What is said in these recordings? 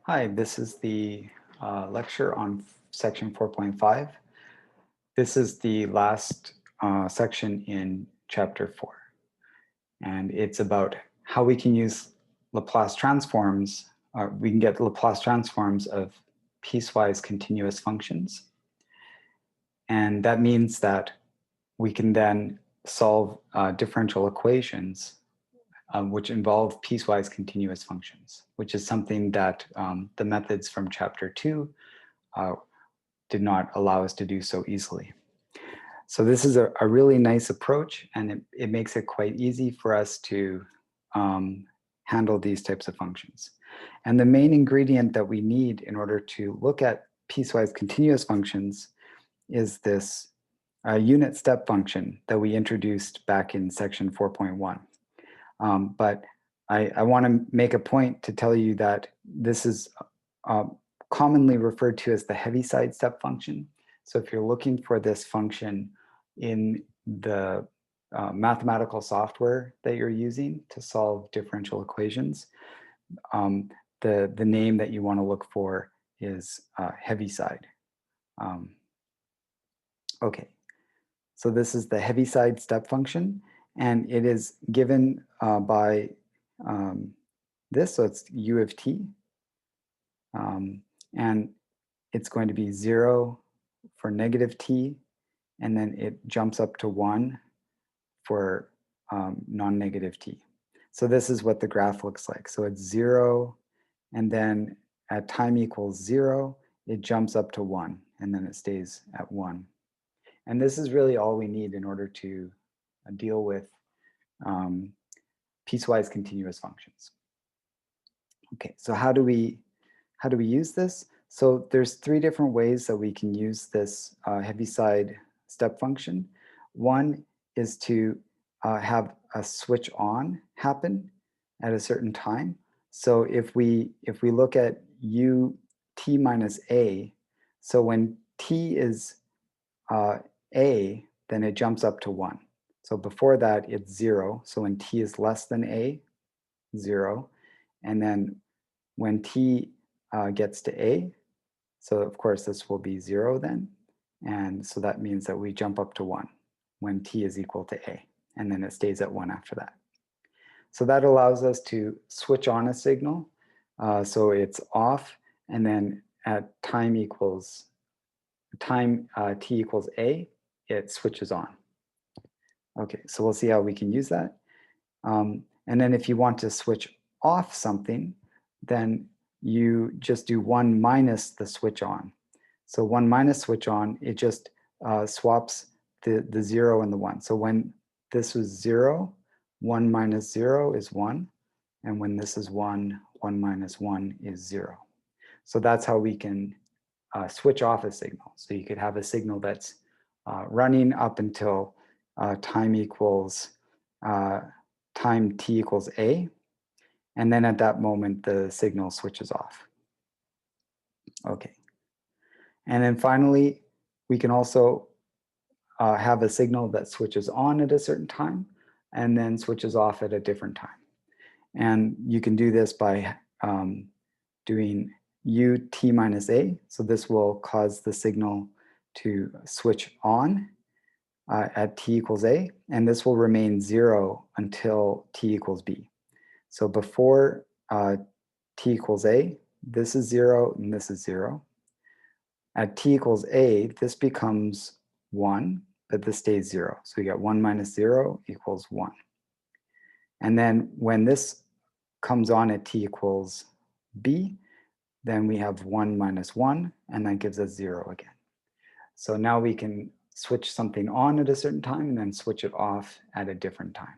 Hi, this is the lecture on section 4.5. This is the last section in chapter 4, and it's about how we can use Laplace transforms, we can get Laplace transforms of piecewise continuous functions. And that means that we can then solve differential equations which involve piecewise continuous functions, which is something that the methods from chapter 2 did not allow us to do so easily. So this is a really nice approach, and it makes it quite easy for us to handle these types of functions. And the main ingredient that we need in order to look at piecewise continuous functions is this unit step function that we introduced back in section 4.1. But I want to make a point to tell you that this is commonly referred to as the Heavyside step function. So if you're looking for this function in the mathematical software that you're using to solve differential equations, the name that you want to look for is Heavyside. Okay, so this is the Heavyside step function, and it is given by this, so it's u of t, and it's going to be 0 for negative t, and then it jumps up to 1 for non-negative t. So this is what the graph looks like. So it's 0, and then at time equals 0, it jumps up to 1, and then it stays at 1. And this is really all we need in order to deal with piecewise continuous functions. Okay, so how do we use this? So there's 3 different ways that we can use this Heavyside step function. One is to have a switch on happen at a certain time. So if we look at u t minus a, so when t is a, then it jumps up to 1. So before that, it's 0. So when t is less than a, 0. And then when t gets to a, so of course this will be 0 then. And so that means that we jump up to 1 when t is equal to a. And then it stays at 1 after that. So that allows us to switch on a signal. So it's off, and then at time t equals a, it switches on. Okay, so we'll see how we can use that. And then if you want to switch off something, then you just do 1 minus the switch on. So 1 minus switch on, it just swaps the 0 and the 1. So when this was 0, 1 minus 0 is 1. And when this is 1, 1 minus 1 is 0. So that's how we can switch off a signal. So you could have a signal that's running up until time t equals a, and then at that moment the signal switches off. Okay, and then finally we can also have a signal that switches on at a certain time and then switches off at a different time. And you can do this by doing ut minus a. So this will cause the signal to switch on at t equals a, and this will remain 0 until t equals b. So before t equals a, this is 0 and this is 0. At t equals a, this becomes 1, but this stays 0. So we get 1 minus 0 equals 1. And then when this comes on at t equals b, then we have 1 minus 1, and that gives us 0 again. So now we can switch something on at a certain time and then switch it off at a different time.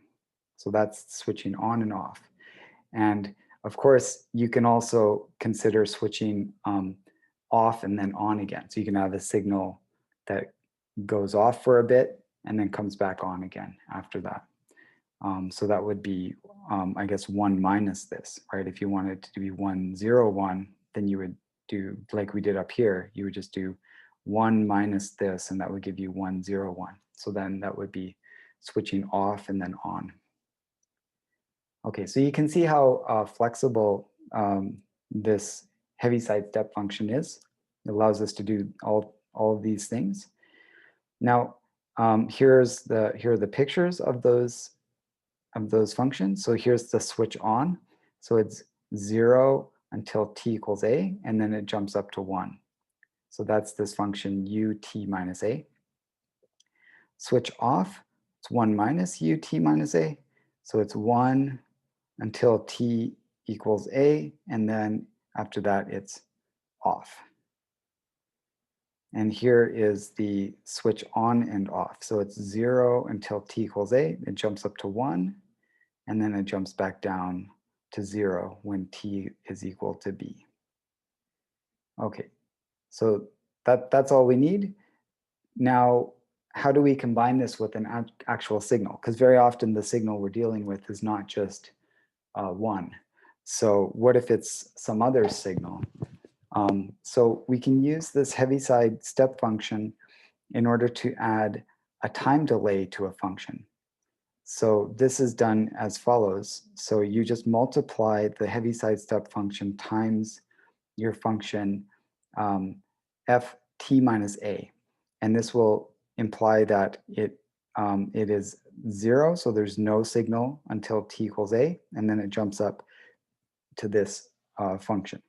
So that's switching on and off. And of course, you can also consider switching off and then on again. So you can have a signal that goes off for a bit and then comes back on again after that. So that would be, I guess, 1 minus this, right? If you wanted to be 1, 0, 1, then you would do, like we did up here, you would just do 1 minus this, and that would give you 1, 0, 1. So then that would be switching off and then on. Okay, so you can see how flexible this Heavyside step function is. It allows us to do all of these things. Now, here are the pictures of those functions. So here's the switch on. So it's 0 until t equals a, and then it jumps up to 1. So that's this function ut minus a. Switch off, it's 1 minus ut minus a. So it's 1 until t equals a, and then after that it's off. And here is the switch on and off. So it's 0 until t equals a, it jumps up to 1, and then it jumps back down to 0 when t is equal to b. Okay, so that's all we need. Now, how do we combine this with an actual signal? Because very often the signal we're dealing with is not just 1. So what if it's some other signal? So we can use this Heavyside step function in order to add a time delay to a function. So this is done as follows. So you just multiply the Heavyside step function times your function ft minus a. And this will imply that it is 0, so there's no signal until t equals a, and then it jumps up to this function.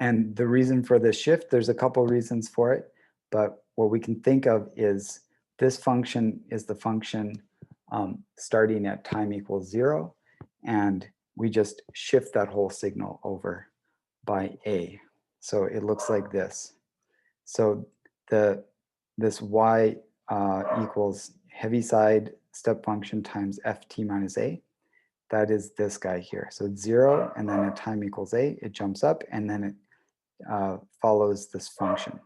And the reason for this shift, there's a couple reasons for it, but what we can think of is this function is the function starting at time equals 0, and we just shift that whole signal over by a. So it looks like this. So this y equals Heavyside step function times ft minus a. That is this guy here. So it's 0, and then at time equals a, it jumps up, and then it follows this function.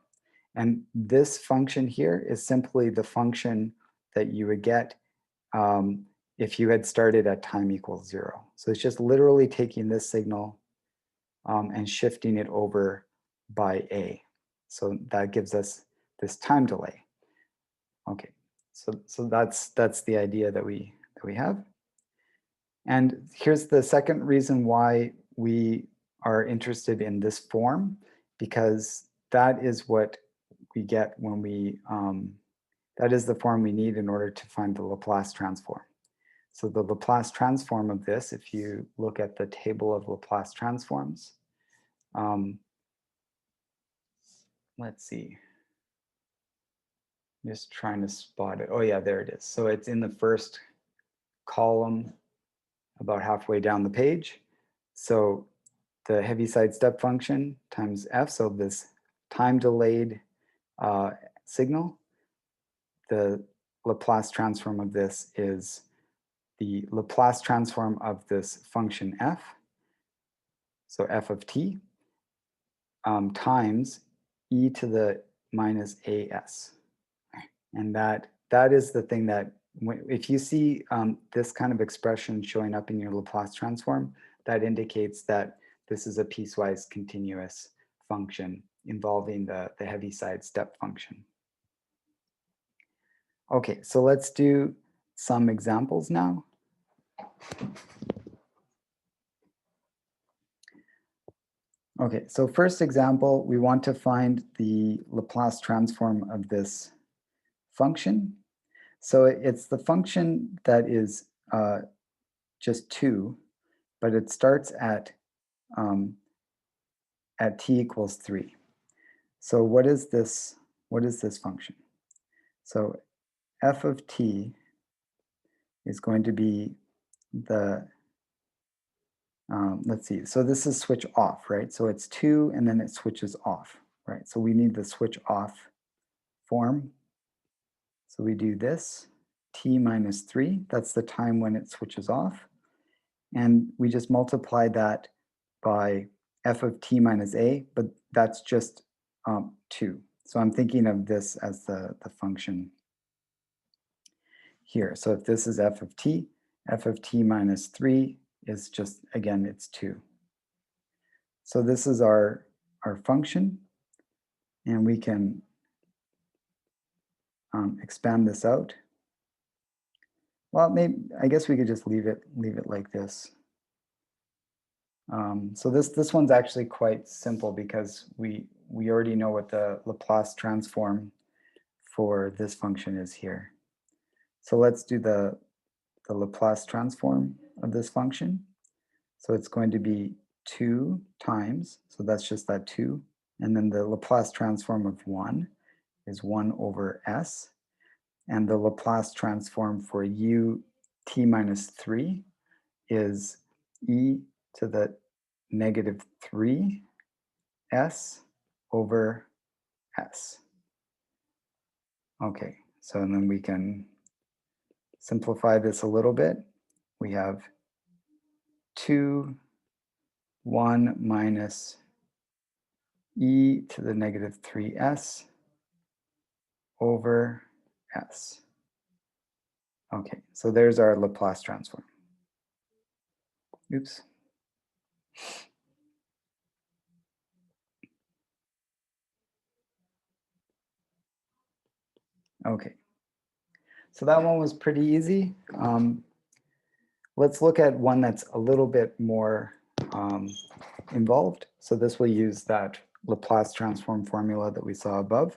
And this function here is simply the function that you would get if you had started at time equals 0. So it's just literally taking this signal and shifting it over by a. So that gives us this time delay. Okay, so that's the idea that we have. And here's the second reason why we are interested in this form, because that is what we get when we, that is the form we need in order to find the Laplace transform. So the Laplace transform of this, if you look at the table of Laplace transforms, let's see, just trying to spot it. Oh yeah, there it is. So it's in the first column about halfway down the page. So the Heavyside step function times f, so this time delayed signal, the Laplace transform of this is the Laplace transform of this function f, so f of t, times e to the minus as. And that is the thing that, if you see this kind of expression showing up in your Laplace transform, that indicates that this is a piecewise continuous function involving the Heavyside step function. Okay, so let's do some examples now. Okay, so first example, we want to find the Laplace transform of this function. So it's the function that is just 2, but it starts at t equals 3. So what is this function? So f of t is going to be the, let's see, so this is switch off, right? So it's 2 and then it switches off, right? So we need the switch off form. So we do this, t minus 3, that's the time when it switches off. And we just multiply that by f of t minus a, but that's just 2. So I'm thinking of this as the function here. So if this is f of t minus 3 is just, again, it's 2. So this is our function, and we can expand this out. Well, maybe, I guess we could just leave it like this. So this one's actually quite simple because we already know what the Laplace transform for this function is here. So let's do the Laplace transform of this function. So it's going to be 2 times, so that's just that 2, and then the Laplace transform of 1 is 1 over s, and the Laplace transform for u t minus 3 is e to the negative 3 s over s. Okay, so and then we can simplify this a little bit. We have 2, 1 minus e to the negative 3s over s. Okay, so there's our Laplace transform. Oops. Okay, so that one was pretty easy. Let's look at one that's a little bit more involved. So this will use that Laplace transform formula that we saw above.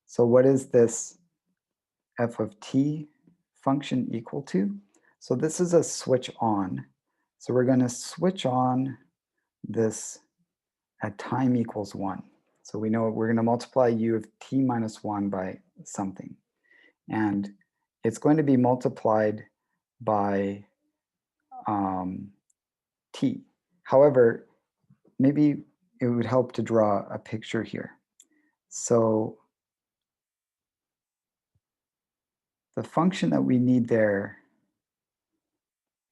So what is this f of t function equal to? So this is a switch on. So we're going to switch on this at time equals 1. So we know we're going to multiply u of t minus 1 by something. And it's going to be multiplied by t. However, maybe it would help to draw a picture here. So the function that we need there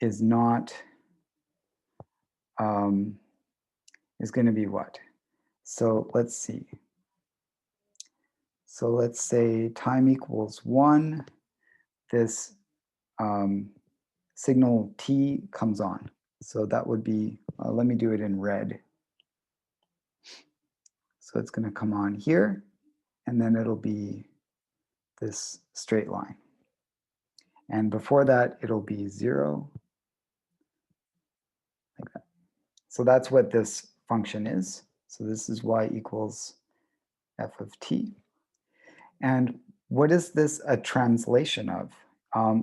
is not, is going to be what? So let's see. So let's say time equals 1. This signal t comes on. So that would be, let me do it in red. So it's going to come on here, and then it'll be this straight line. And before that, it'll be 0, like that. So that's what this function is. So this is y equals f of t. And what is this a translation of?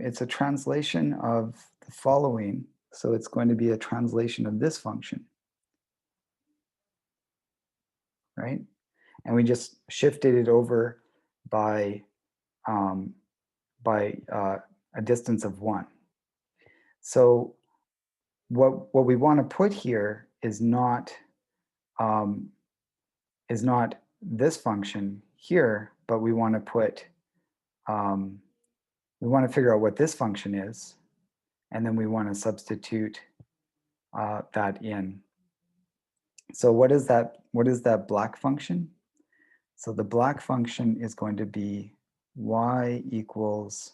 It's a translation of the following. So it's going to be a translation of this function, right? And we just shifted it over by a distance of 1. So what we want to put here is not this function here, but we want to put we want to figure out what this function is, and then we want to substitute that in. So what is that? What is that black function? So the black function is going to be y equals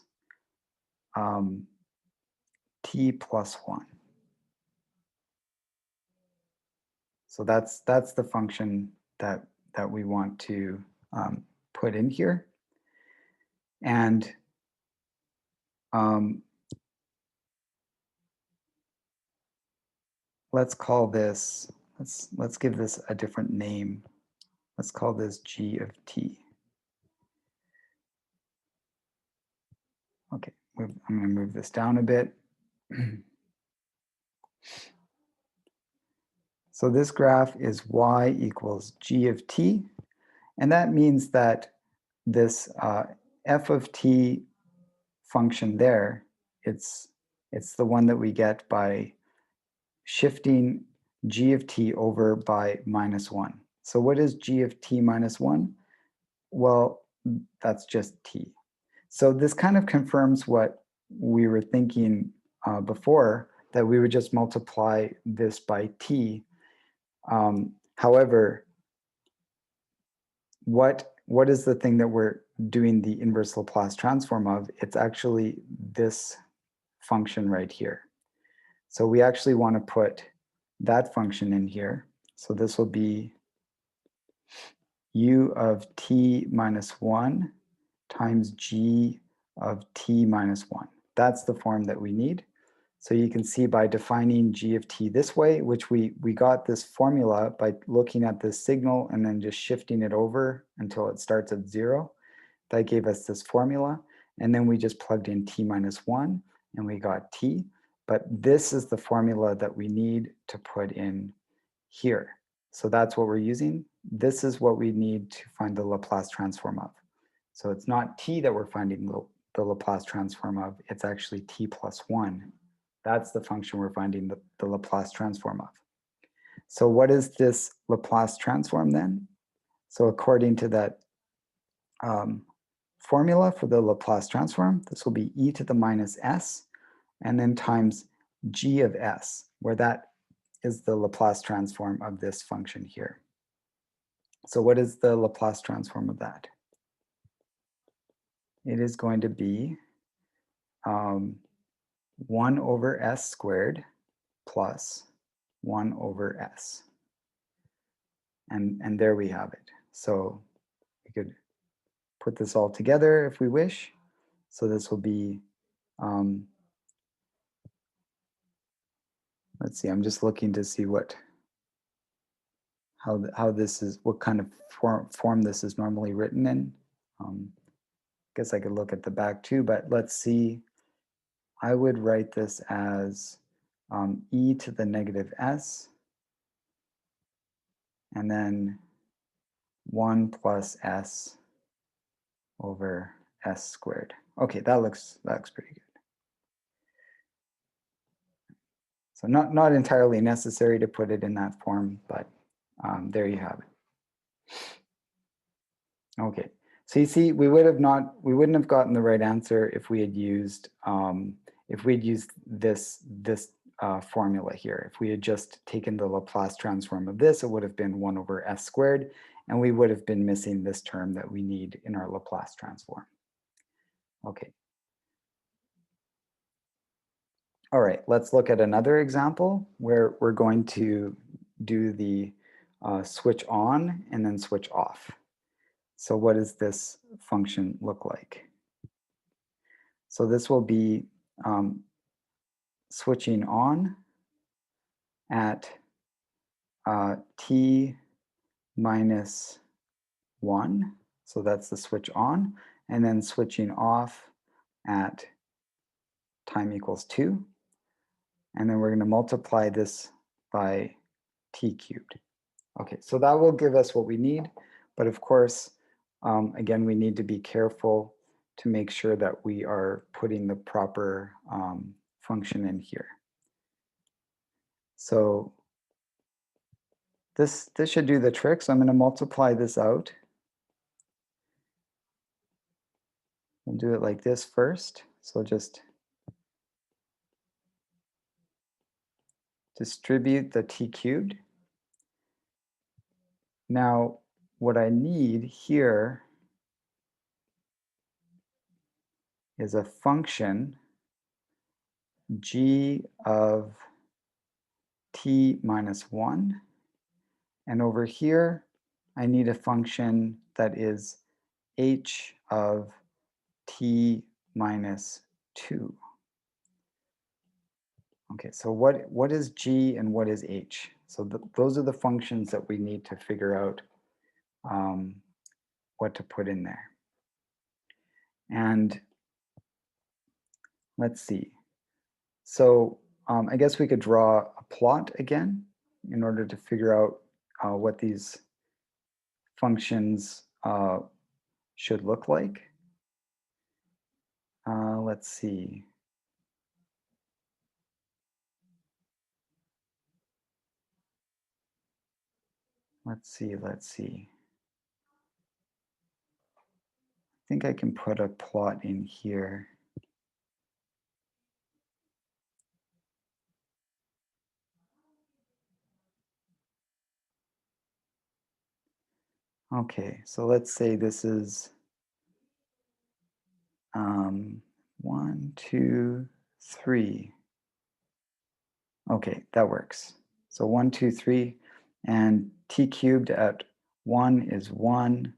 t plus 1. So that's the function that we want to put in here. And let's call this, let's give this a different name. Let's call this g of t. Okay, I'm going to move this down a bit. So this graph is y equals g of t, and that means that this f of t function there, it's the one that we get by shifting g of t over by minus 1. So what is g of t minus 1? Well, that's just t. So this kind of confirms what we were thinking before, that we would just multiply this by t. However, what is the thing that we're doing the inverse Laplace transform of? It's actually this function right here. So we actually want to put that function in here. So this will be u of t minus 1 times g of t minus 1. That's the form that we need. So you can see by defining g of t this way, which we got this formula by looking at this signal and then just shifting it over until it starts at 0. That gave us this formula. And then we just plugged in t minus 1 and we got t. But this is the formula that we need to put in here. So that's what we're using. This is what we need to find the Laplace transform of. So it's not t that we're finding the Laplace transform of, it's actually t plus 1. That's the function we're finding the Laplace transform of. So what is this Laplace transform then? So according to that formula for the Laplace transform, this will be e to the minus s, and then times g of s, where that is the Laplace transform of this function here. So what is the Laplace transform of that? It is going to be 1 over s squared plus 1 over s. And there we have it. So we could put this all together if we wish. So this will be, let's see, I'm just looking to see how this is, what kind of form this is normally written in. Guess I could look at the back too, but let's see. I would write this as e to the negative s, and then 1 plus s over s squared. Okay, that looks pretty good. So not entirely necessary to put it in that form, but there you have it. Okay, so you see, we wouldn't have gotten the right answer if we had used this formula here. If we had just taken the Laplace transform of this, it would have been 1 over s squared, and we would have been missing this term that we need in our Laplace transform. Okay. All right, let's look at another example where we're going to do the switch on and then switch off. So what does this function look like? So this will be switching on at t minus 1. So that's the switch on. And then switching off at time equals 2. And then we're going to multiply this by t cubed. Okay, so that will give us what we need. But of course, again, we need to be careful to make sure that we are putting the proper function in here. So this should do the trick. So I'm going to multiply this out. We'll do it like this first. So just distribute the t cubed. Now, what I need here is a function g of t minus 1. And over here, I need a function that is h of t minus 2. Okay, so what is g and what is h? So those are the functions that we need to figure out what to put in there. And let's see. So I guess we could draw a plot again in order to figure out what these functions should look like. Let's see. Let's see. I think I can put a plot in here. Okay, so let's say this is 1, 2, 3. Okay, that works. So 1, 2, 3, and t cubed at 1 is 1,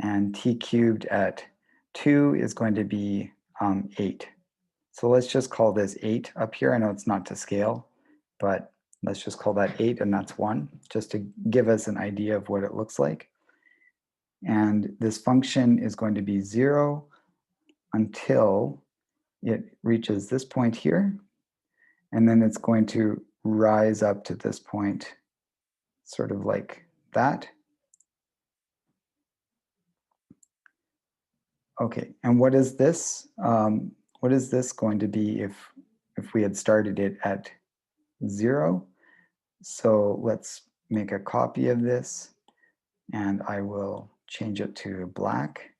and t cubed at 2 is going to be 8. So let's just call this 8 up here. I know it's not to scale, but let's just call that 8, and that's 1, just to give us an idea of what it looks like. And this function is going to be 0 until it reaches this point here, and then it's going to rise up to this point, sort of like that. Okay, and what is this? What is this going to be if we had started it at 0? So let's make a copy of this, and I will change it to black,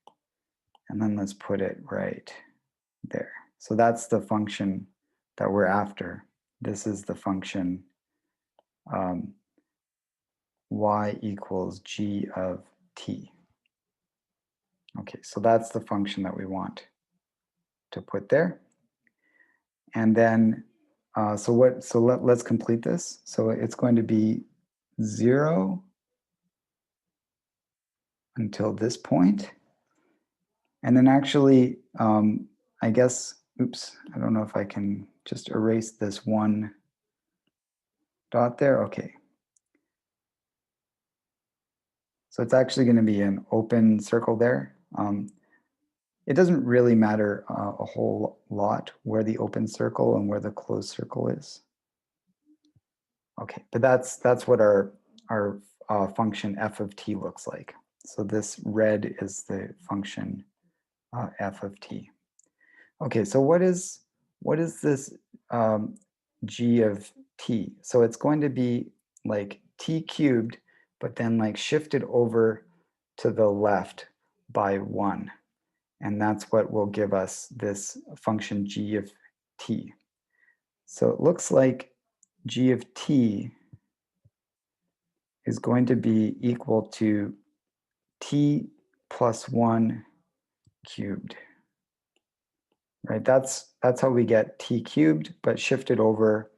and then let's put it right there. So that's the function that we're after. This is the function y equals g of t. Okay, so that's the function that we want to put there. And then, let's complete this. So it's going to be 0 until this point. And then actually, I guess, oops, I don't know if I can just erase this one dot there. Okay. So it's actually going to be an open circle there. It doesn't really matter a whole lot where the open circle and where the closed circle is. Okay, but that's what our function f of t looks like. So this red is the function f of t. Okay, so what is this g of t? So it's going to be like t cubed, but then like shifted over to the left by 1. And that's what will give us this function g of t. So it looks like g of t is going to be equal to t plus 1 cubed. Right? That's how we get t cubed, but shifted over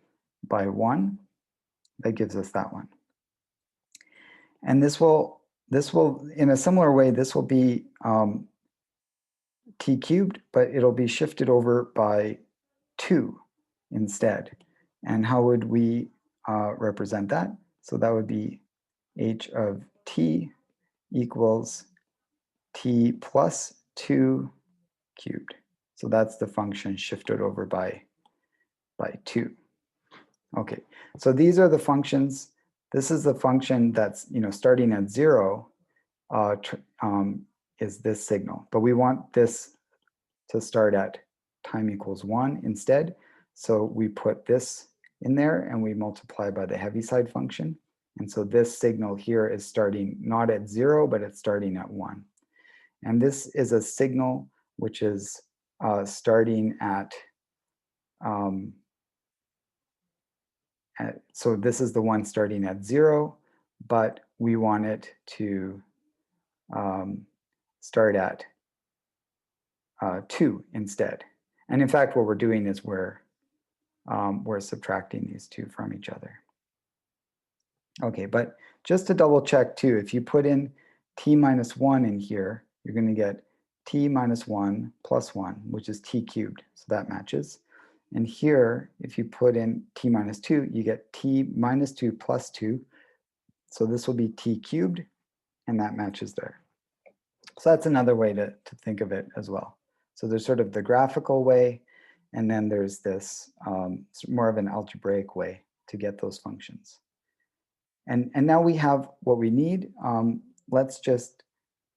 by 1. That gives us that one. And this will, in a similar way, this will be t cubed, but it'll be shifted over by 2 instead. And how would we represent that? So that would be h of t equals t plus 2 cubed. So that's the function shifted over by 2. Okay, so these are the functions. This is the function that's starting at 0 is this signal, but we want this to start at time equals 1 instead. So we put this in there and we multiply by the Heavyside function. And so this signal here is starting not at 0, but it's starting at 1. And this is a signal which is starting so this is the one starting at 0, but we want it to start at 2 instead. And in fact, what we're doing is we're subtracting these two from each other. Okay, but just to double check too, if you put in t minus 1 in here, you're going to get t minus 1 plus 1, which is t cubed, so that matches. And here, if you put in t minus 2, you get t minus 2 plus 2, so this will be t cubed, and that matches there. So that's another way to think of it as well. So there's sort of the graphical way, and then there's this more of an algebraic way to get those functions. And now we have what we need. Let's just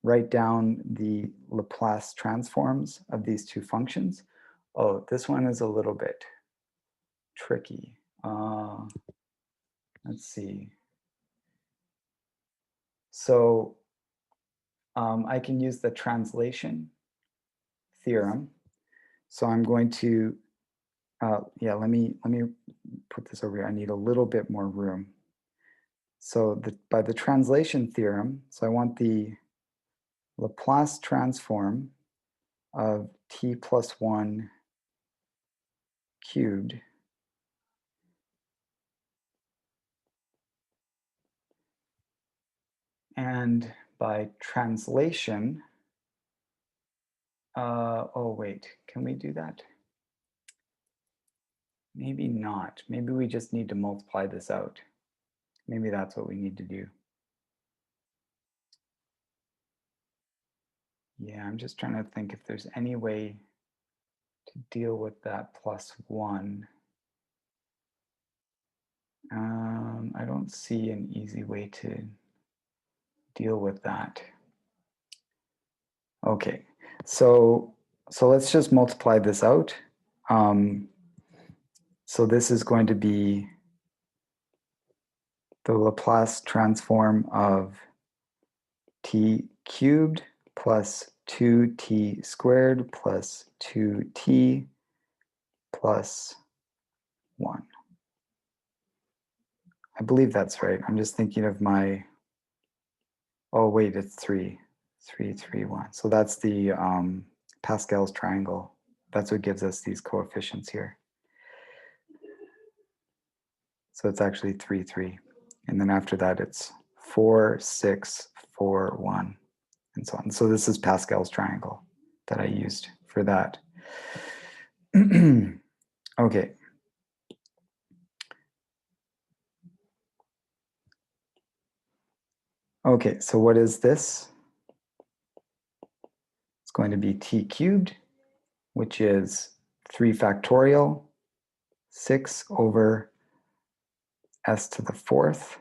write down the Laplace transforms of these two functions. Oh, this one is a little bit tricky. Let's see. So I can use the translation theorem. So I'm going to, yeah, let me put this over here. I need a little bit more room. So by the translation theorem, so I want the Laplace transform of t plus 1 cubed and by translation, oh wait, can we do that? maybe not. Maybe we just need to multiply this out. Maybe that's what we need to do. Yeah, I'm just trying to think if there's any way to deal with that plus 1. I don't see an easy way to deal with that. Okay, so let's just multiply this out. So this is going to be the Laplace transform of t cubed plus 2t squared plus 2t plus 1. I believe that's right. I'm just thinking of my, oh wait, it's 3, 3, 3, 1. So that's the Pascal's triangle. That's what gives us these coefficients here. So it's actually 3, 3. And then after that, it's 4, 6, 4, 1, and so on. So this is Pascal's triangle that I used for that. Okay. Okay, so what is this? It's going to be t cubed, which is 3 factorial, 6 over s to the 4th,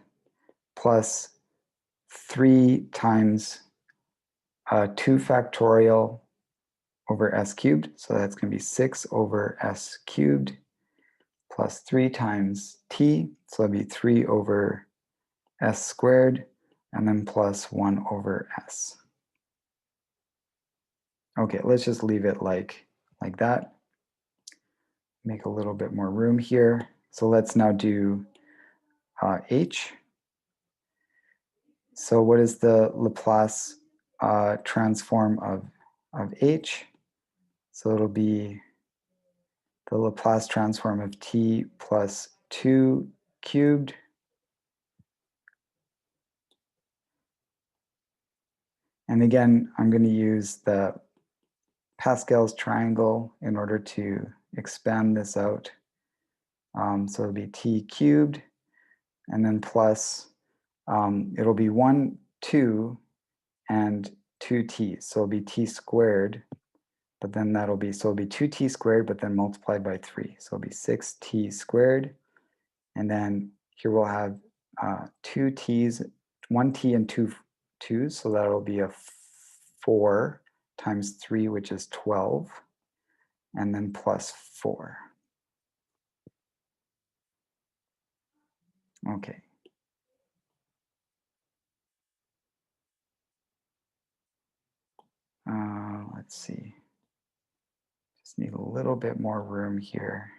plus 3 times 2 factorial over s cubed. So that's going to be 6 over s cubed plus 3 times t. So that'd be 3 over s squared, and then plus 1 over s. Okay, let's just leave it like that. Make a little bit more room here. So let's now do h. So what is the Laplace transform of h? So it'll be the Laplace transform of t plus 2 cubed and again, I'm going to use the Pascal's triangle in order to expand this out. So it'll be t cubed, and then plus, it'll be 1, 2, and 2t. So it'll be t squared, but then that'll be, so it'll be 2t squared, but then multiplied by 3. So it'll be 6t squared. And then here we'll have 2 t's, 1 t and 2 2's. So that'll be a 4 times 3, which is 12. And then plus 4. Okay. Let's see. Just need a little bit more room here.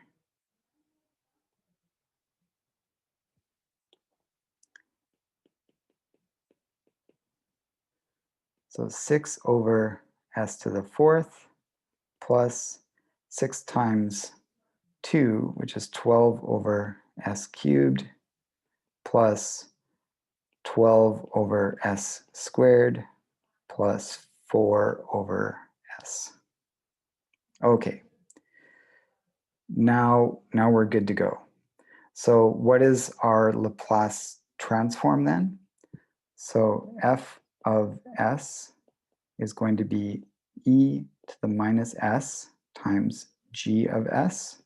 So 6 over s to the 4th plus 6 times 2, which is 12 over s cubed, plus 12 over s squared, plus 4 over s. Okay. Now we're good to go. So what is our Laplace transform then? So f of s is going to be e to the minus s times g of s.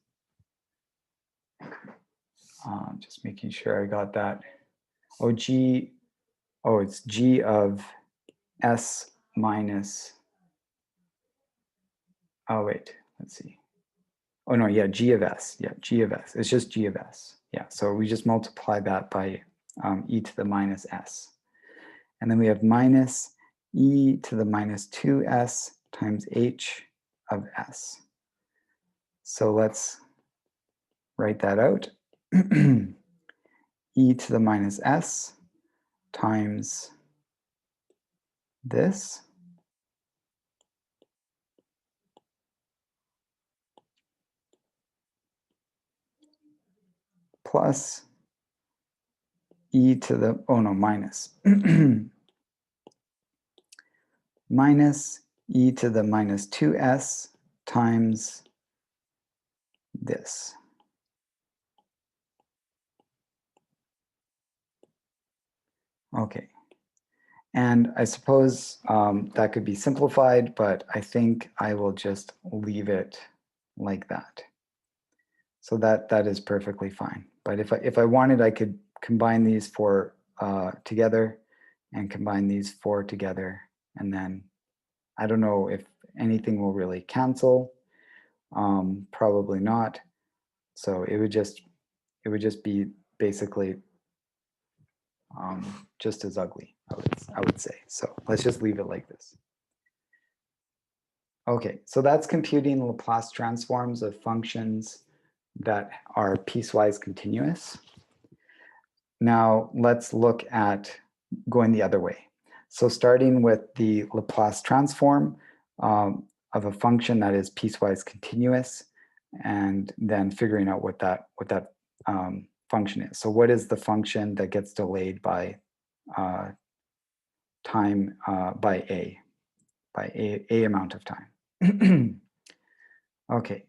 Just making sure I got that. Oh, it's g of s minus, oh wait, let's see. Oh no, yeah, g of s, yeah, g of s, it's just g of s. Yeah, so we just multiply that by e to the minus s. And then we have minus e to the minus 2s times h of s. So let's write that out. E to the minus s times this plus e to the, oh no, minus. Minus e to the minus 2s times this. Okay. And I suppose that could be simplified, but I think I will just leave it like that. So that is perfectly fine. But if I wanted, I could combine these four together and combine these four together. And then I don't know if anything will really cancel. Probably not. So it would just be basically just as ugly, I would say. So let's just leave it like this. Okay, so that's computing Laplace transforms of functions that are piecewise continuous. Now let's look at going the other way. So starting with the Laplace transform of a function that is piecewise continuous, and then figuring out what that function is. So what is the function that gets delayed by time by a amount of time? Okay.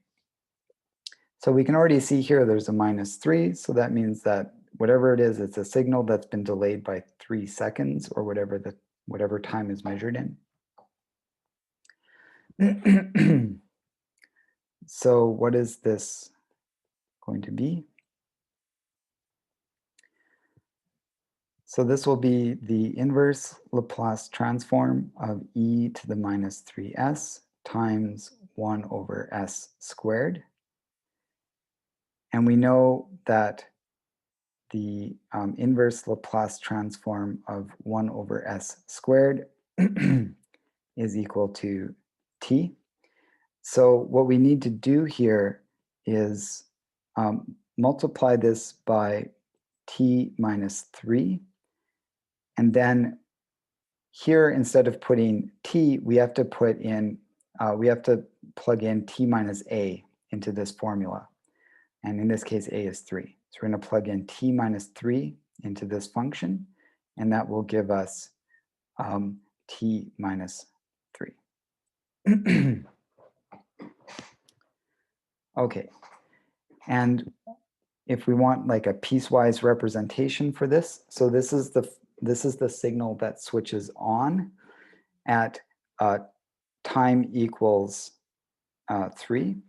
So we can already see here there's a -3, so that means that whatever it is, it's a signal that's been delayed by 3 seconds or whatever time is measured in. So what is this going to be? So this will be the inverse Laplace transform of e to the -3s times 1 over s squared. And we know that the inverse Laplace transform of 1 over s squared is equal to t. So what we need to do here is multiply this by t minus 3. And then here, instead of putting t, we have to put in, we have to plug in t minus a into this formula. And in this case, a is 3. So we're going to plug in t minus 3 into this function, and that will give us t minus 3. Okay, and if we want like a piecewise representation for this, so this is the signal that switches on at time equals 3.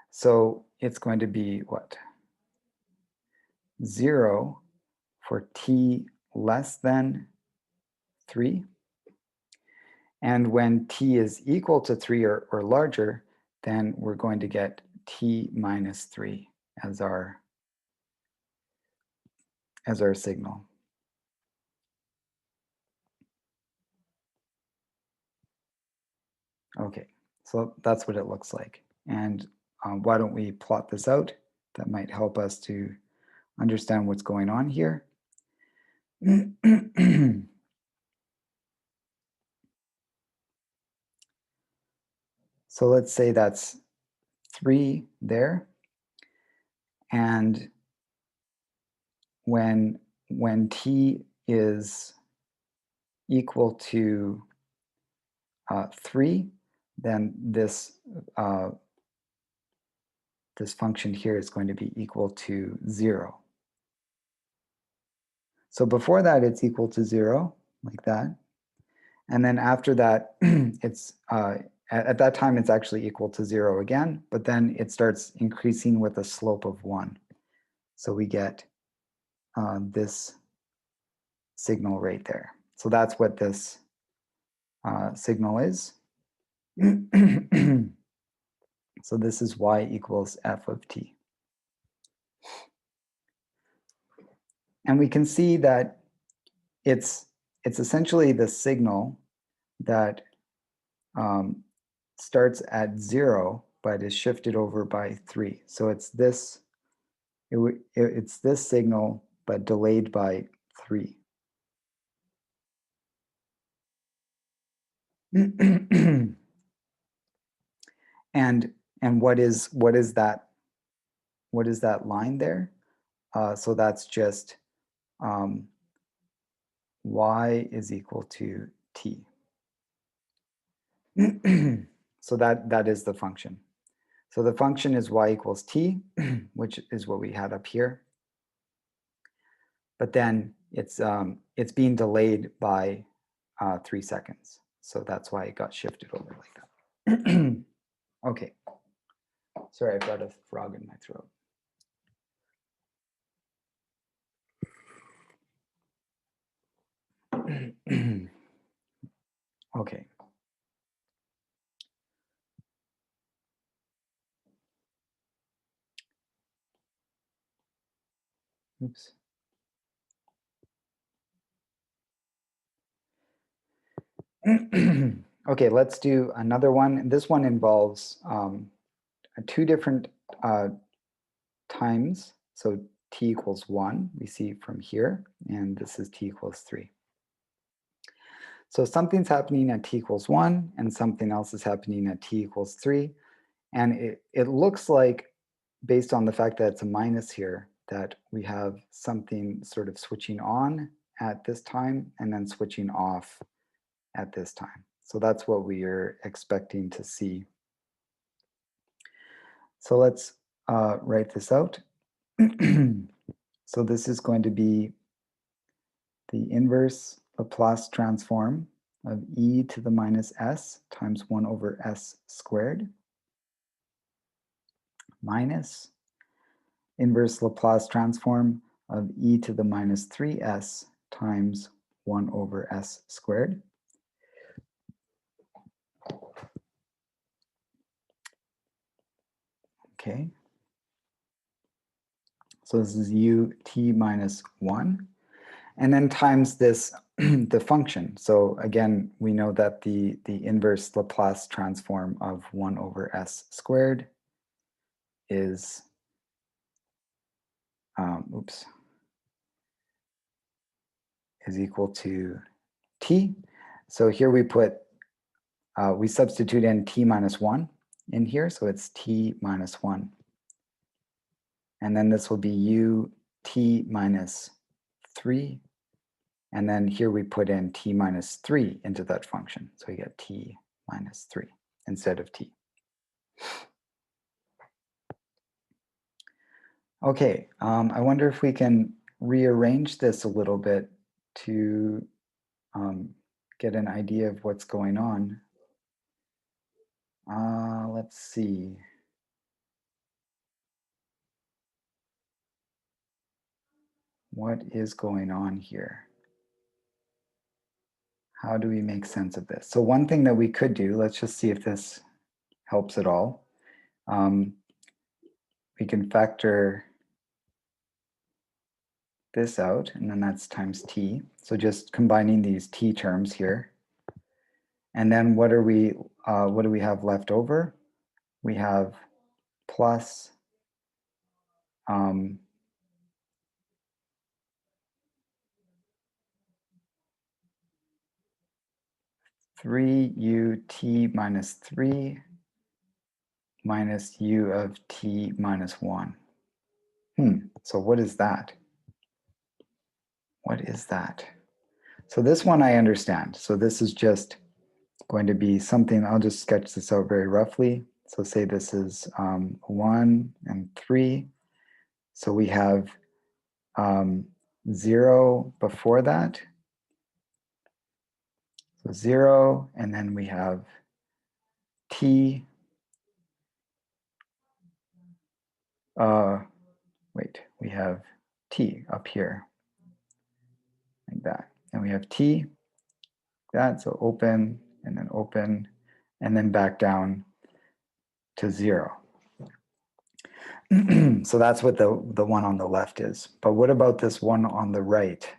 So it's going to be what? 0 for t less than 3. And when t is equal to 3 or larger, then we're going to get t minus 3 as our signal. Okay, so that's what it looks like. And why don't we plot this out? That might help us to understand what's going on here. So let's say that's 3 there. And when t is equal to 3, then this this function here is going to be equal to 0. So before that, it's equal to 0, like that. And then after that, it's at that time, it's actually equal to 0 again, but then it starts increasing with a slope of 1. So we get this signal right there. So that's what this signal is. So this is y equals f of t. And we can see that it's essentially the signal that starts at 0 but is shifted over by 3. So it's this it's this signal but delayed by 3. and what is that line there? So that's just y is equal to t. So that is the function. So the function is y equals t, which is what we had up here. But then it's being delayed by 3 seconds. So that's why it got shifted over like that. Okay. Sorry, I've got a frog in my throat. Okay. Oops. Okay, let's do another one. This one involves 2 different times. So t equals 1, we see from here, and this is t equals 3. So something's happening at t equals 1, and something else is happening at t equals 3. And it looks like, based on the fact that it's a minus here, that we have something sort of switching on at this time and then switching off at this time. So that's what we are expecting to see. So let's write this out. So this is going to be the inverse Laplace transform of e to the minus s times 1 over s squared minus inverse Laplace transform of e to the minus 3s times 1 over s squared. Okay. So this is ut minus 1. And then times this, the function. So again, we know that the inverse Laplace transform of 1 over s squared is, is equal to t. So here we put, we substitute in t minus 1 in here, so it's t minus 1. And then this will be ut minus 3. And then here we put in t minus 3 into that function. So we get t minus 3 instead of t. Okay, I wonder if we can rearrange this a little bit to get an idea of what's going on. Let's see. What is going on here? How do we make sense of this? So one thing that we could do, let's just see if this helps at all. We can factor this out, and then that's times t. So just combining these t terms here. And then what do we have left over? We have plus 3ut minus 3 minus u of t minus 1. So what is that? What is that? So this one I understand. So this is just going to be something, I'll just sketch this out very roughly. So say this is 1 and 3. So we have 0 before that. So 0, and then we have t. We have t up here, like that. And we have t, that, so open, and then back down to 0. So that's what the one on the left is. But what about this one on the right?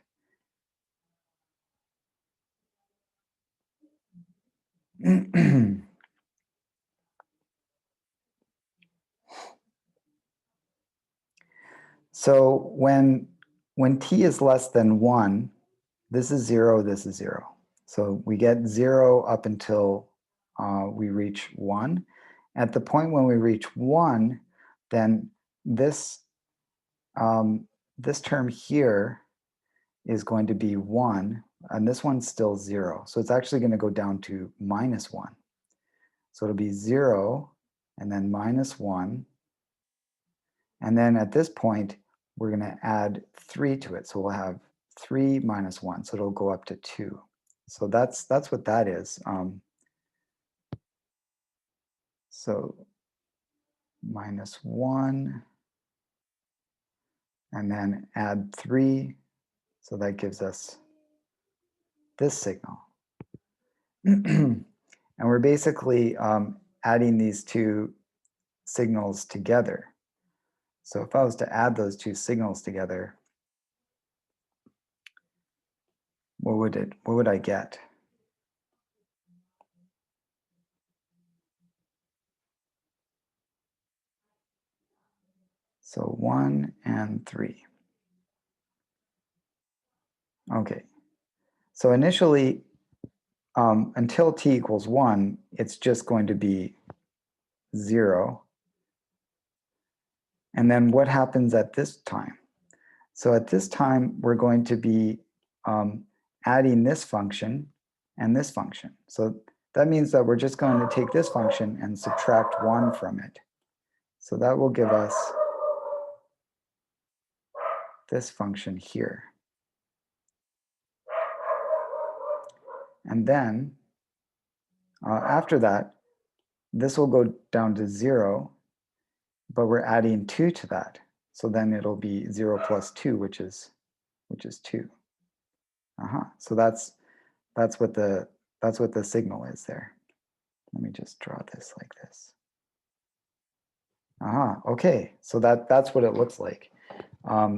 So when t is less than 1, this is 0, this is 0. So we get 0 up until we reach 1. At the point when we reach 1, then this, this term here is going to be 1, and this one's still 0. So it's actually going to go down to minus 1. So it'll be 0 and then minus 1. And then at this point, we're going to add 3 to it. So we'll have 3 minus 1. So it'll go up to 2. So that's what that is. So minus 1, and then add 3. So that gives us this signal. And we're basically adding these two signals together. So if I was to add those two signals together, what would I get? So 1 and 3. Okay. So initially, until t equals 1, it's just going to be 0. And then what happens at this time? So at this time, we're going to be adding this function and this function. So that means that we're just going to take this function and subtract 1 from it. So that will give us this function here. And then after that, this will go down to 0, but we're adding 2 to that. So then it'll be 0 plus 2, which is 2. So that's what the signal is there. Let me just draw this like this. Okay, so that's what it looks like. I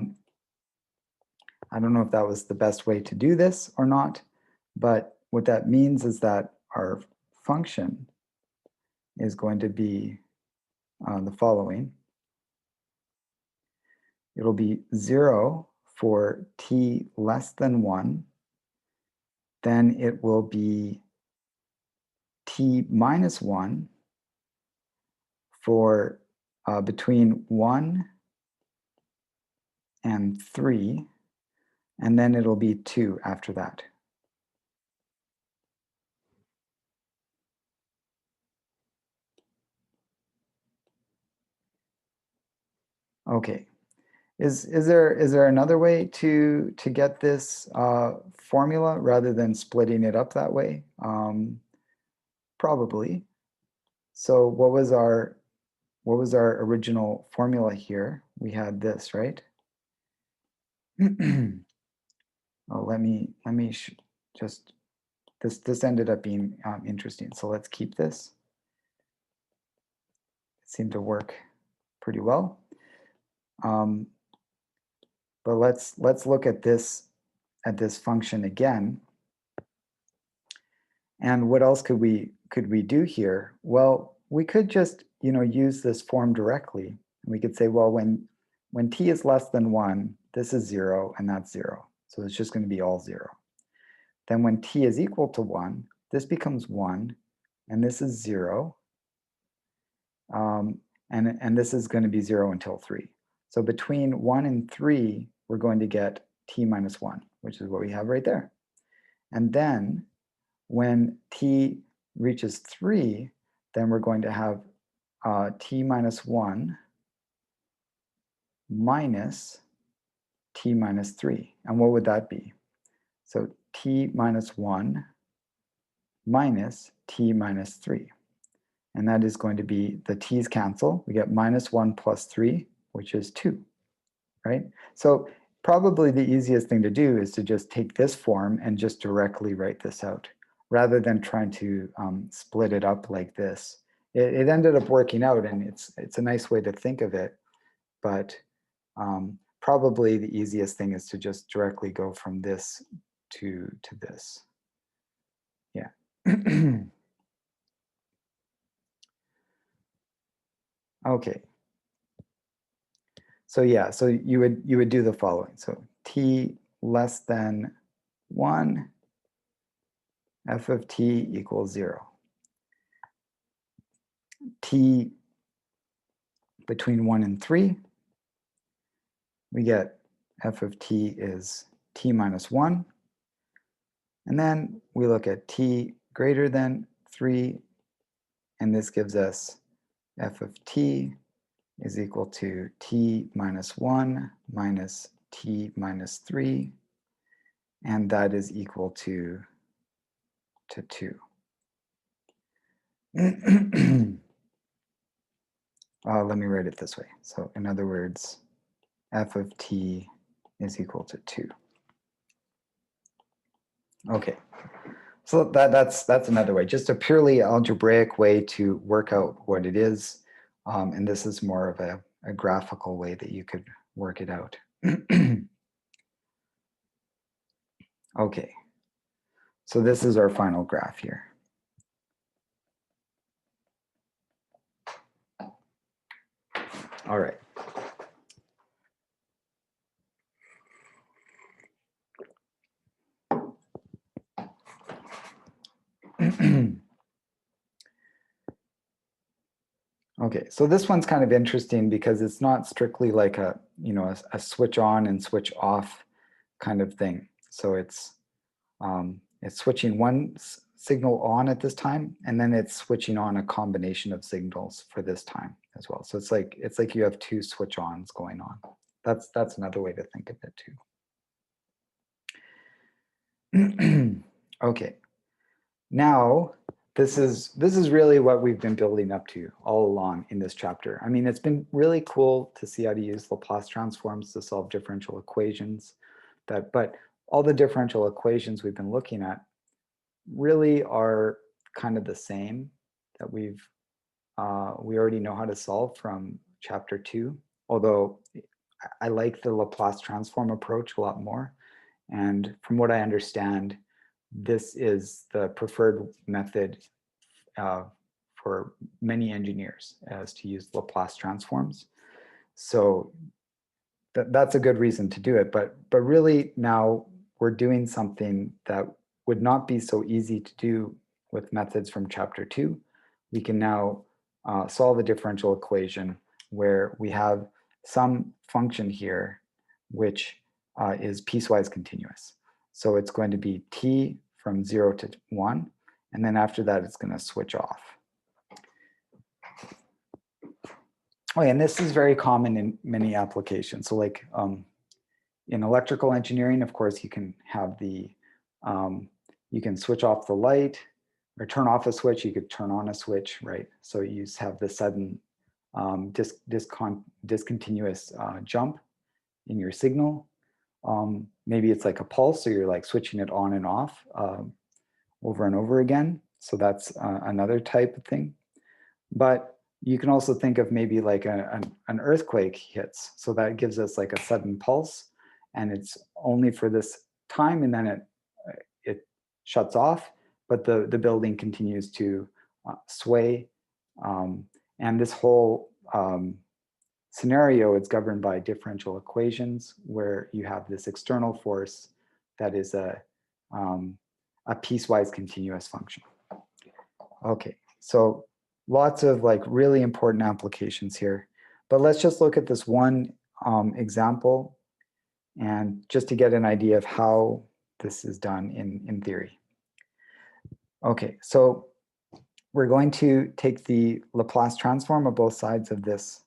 don't know if that was the best way to do this or not, but what that means is that our function is going to be the following. It'll be 0 for t less than 1. Then it will be t minus 1 for between 1 and 3. And then it'll be 2 after that. Okay. Is there another way to get this formula rather than splitting it up that way? Probably. So what was our original formula here? We had this, right? Oh, let me just this ended up being interesting. So let's keep this. It seemed to work pretty well. But let's look at this function again. And what else could we do here? Well, we could just use this form directly. We could say, well, when t is less than 1, this is 0 and that's 0. So it's just going to be all 0. Then when t is equal to 1, this becomes 1 and this is 0. And this is going to be 0 until 3. So between 1 and 3, we're going to get t minus 1, which is what we have right there. And then when t reaches 3, then we're going to have t minus 1 minus t minus 3. And what would that be? So t minus 1 minus t minus 3. And that is going to be, the t's cancel. We get minus 1 plus 3, which is 2, right? So probably the easiest thing to do is to just take this form and just directly write this out, rather than trying to split it up like this. It ended up working out, and it's a nice way to think of it, but probably the easiest thing is to just directly go from this to this. Yeah. Okay. So yeah, so you would do the following. So t less than 1, f of t equals 0. T between 1 and 3, we get f of t is t minus 1. And then we look at t greater than 3, and this gives us f of t is equal to t minus 1 minus t minus 3, and that is equal to 2. Let me write it this way. So in other words, f of t is equal to 2. Okay, so that's another way, just a purely algebraic way to work out what it is. And this is more of a graphical way that you could work it out. Okay, so this is our final graph here. All right. Okay, so this one's kind of interesting because it's not strictly like a switch on and switch off kind of thing. So it's switching one signal on at this time, and then it's switching on a combination of signals for this time as well. So it's like you have two switch ons going on. That's another way to think of it too. Okay, now this is really what we've been building up to all along in this chapter. I mean, it's been really cool to see how to use Laplace transforms to solve differential equations. But all the differential equations we've been looking at really are kind of the same that we already know how to solve from chapter 2. Although I like the Laplace transform approach a lot more. And from what I understand, this is the preferred method for many engineers as to use Laplace transforms. So that's a good reason to do it. But really now we're doing something that would not be so easy to do with methods from chapter 2. We can now solve a differential equation where we have some function here which is piecewise continuous. So it's going to be t from 0 to 1, and then after that it's going to switch off. Oh, and this is very common in many applications. So like in electrical engineering, of course, you can have you can switch off the light or turn off a switch. You could turn on a switch, right? So you just have the sudden discontinuous jump in your signal. Maybe it's like a pulse, so you're like switching it on and off over and over again. So that's another type of thing. But you can also think of maybe like an earthquake hits. So that gives us like a sudden pulse, and it's only for this time, and then it shuts off, but the building continues to sway. And this whole scenario is governed by differential equations where you have this external force that is a piecewise continuous function. Okay, so lots of like really important applications here, but let's just look at this one example and just to get an idea of how this is done in theory. Okay, so we're going to take the Laplace transform of both sides of this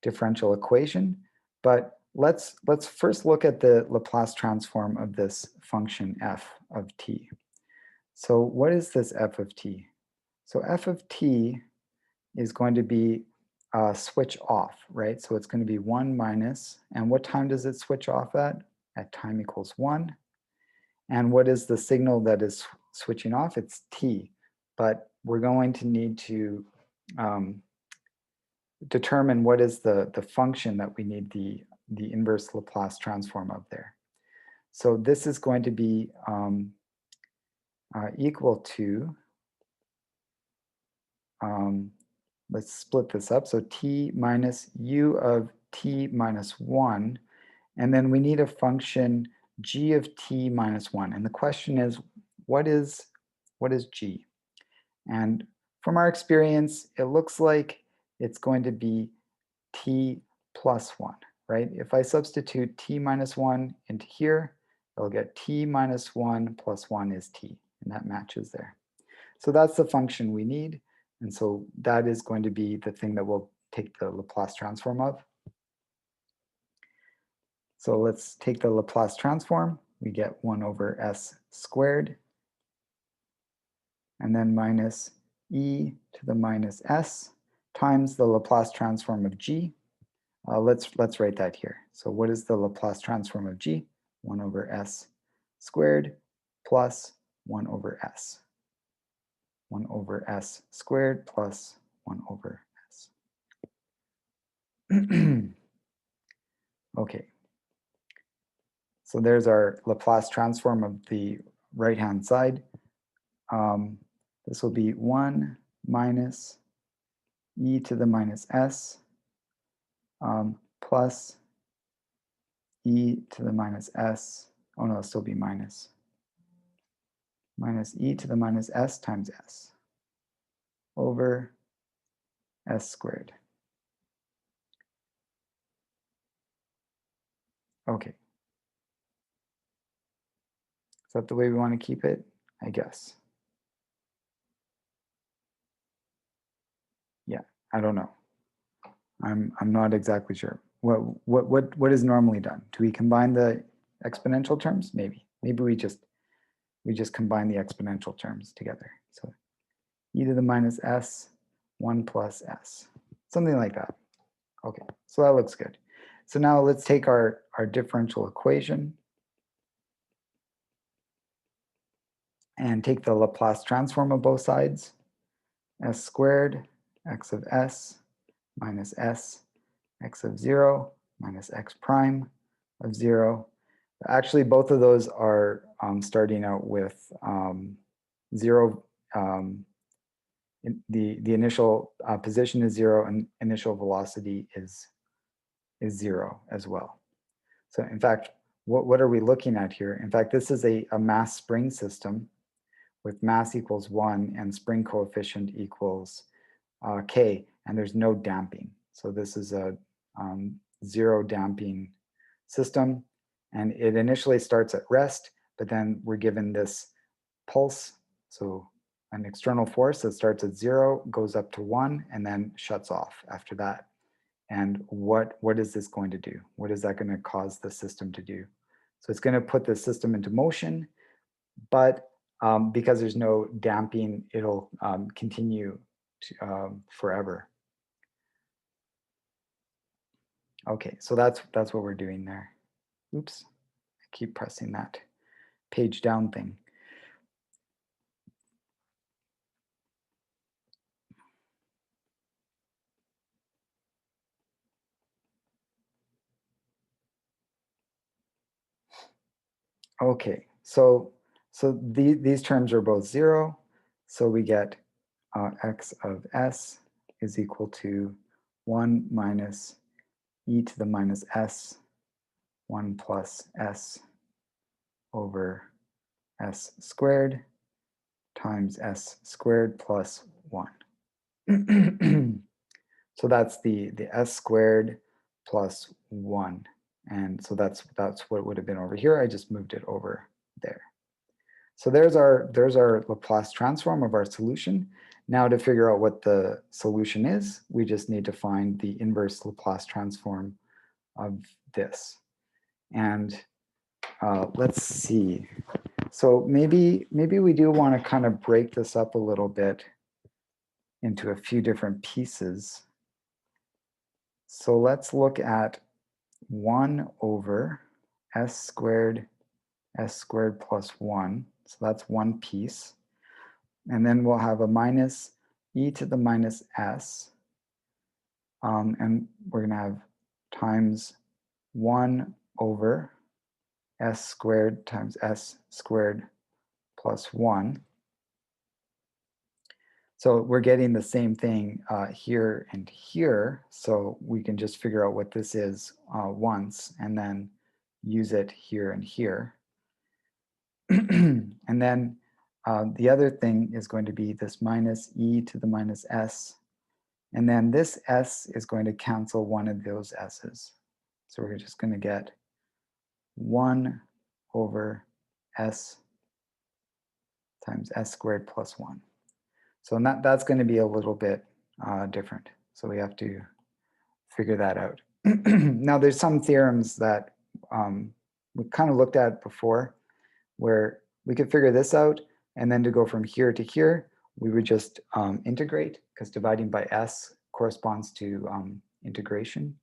differential equation, but let's first look at the Laplace transform of this function f of t. So what is this f of t? So f of t is going to be switch off, right? So it's going to be 1 minus, and what time does it switch off at? At time equals 1. And what is the signal that is switching off? It's t, but we're going to need to determine what is the function that we need the inverse Laplace transform of there. So this is going to be equal to, let's split this up. So t minus u of t minus 1. And then we need a function g of t minus 1. And the question is, what is g? And from our experience, it looks like it's going to be t plus 1, right? If I substitute t minus 1 into here, I'll get t minus 1 plus 1 is t, and that matches there. So that's the function we need. And so that is going to be the thing that we'll take the Laplace transform of. So let's take the Laplace transform. We get 1 over s squared, and then minus e to the minus s times the Laplace transform of g. Let's write that here. So what is the Laplace transform of g? 1 over s squared plus 1 over s. 1 over s squared plus 1 over s. Okay. So there's our Laplace transform of the right-hand side. This will be 1 minus e to the minus s plus e to the minus s. Oh no, it'll still be minus e to the minus s times s over s squared. Okay. Is that the way we want to keep it? I guess. Yeah, I don't know. I'm not exactly sure. What is normally done? Do we combine the exponential terms? Maybe. Maybe we just combine the exponential terms together. So e to the minus s, 1 plus s. Something like that. Okay, so that looks good. So now let's take our differential equation and take the Laplace transform of both sides. S squared x of s minus s x of 0 minus x prime of 0. Actually, both of those are starting out with 0. The initial position is 0 and initial velocity is 0 as well. So in fact, what are we looking at here? In fact, this is a mass spring system with mass equals 1 and spring coefficient equals k, and there's no damping. So this is a 0 damping system, and it initially starts at rest, but then we're given this pulse, so an external force that starts at 0, goes up to 1, and then shuts off after that. And what is this going to do? What is that going to cause the system to do? So it's going to put the system into motion, but because there's no damping, it'll continue to, forever. Okay, so that's what we're doing there. Oops, I keep pressing that page down thing. Okay, so these terms are both 0, so we get x of s is equal to 1 minus e to the minus s, 1 plus s over s squared times s squared plus 1. So that's the s squared plus 1. And so that's what would have been over here. I just moved it over there. So there's our Laplace transform of our solution. Now to figure out what the solution is, we just need to find the inverse Laplace transform of this. And let's see. So maybe we do want to kind of break this up a little bit into a few different pieces. So let's look at 1 over s squared plus 1. So that's one piece. And then we'll have a minus e to the minus s. And we're going to have times 1 over s squared times s squared plus 1. So we're getting the same thing here and here. So we can just figure out what this is once and then use it here and here. And then the other thing is going to be this minus e to the minus s. And then this s is going to cancel one of those s's. So we're just going to get 1 over s times s squared plus 1. So that's going to be a little bit different. So we have to figure that out. Now there's some theorems that we kind of looked at before where we could figure this out, and then to go from here to here, we would just integrate, because dividing by s corresponds to integration.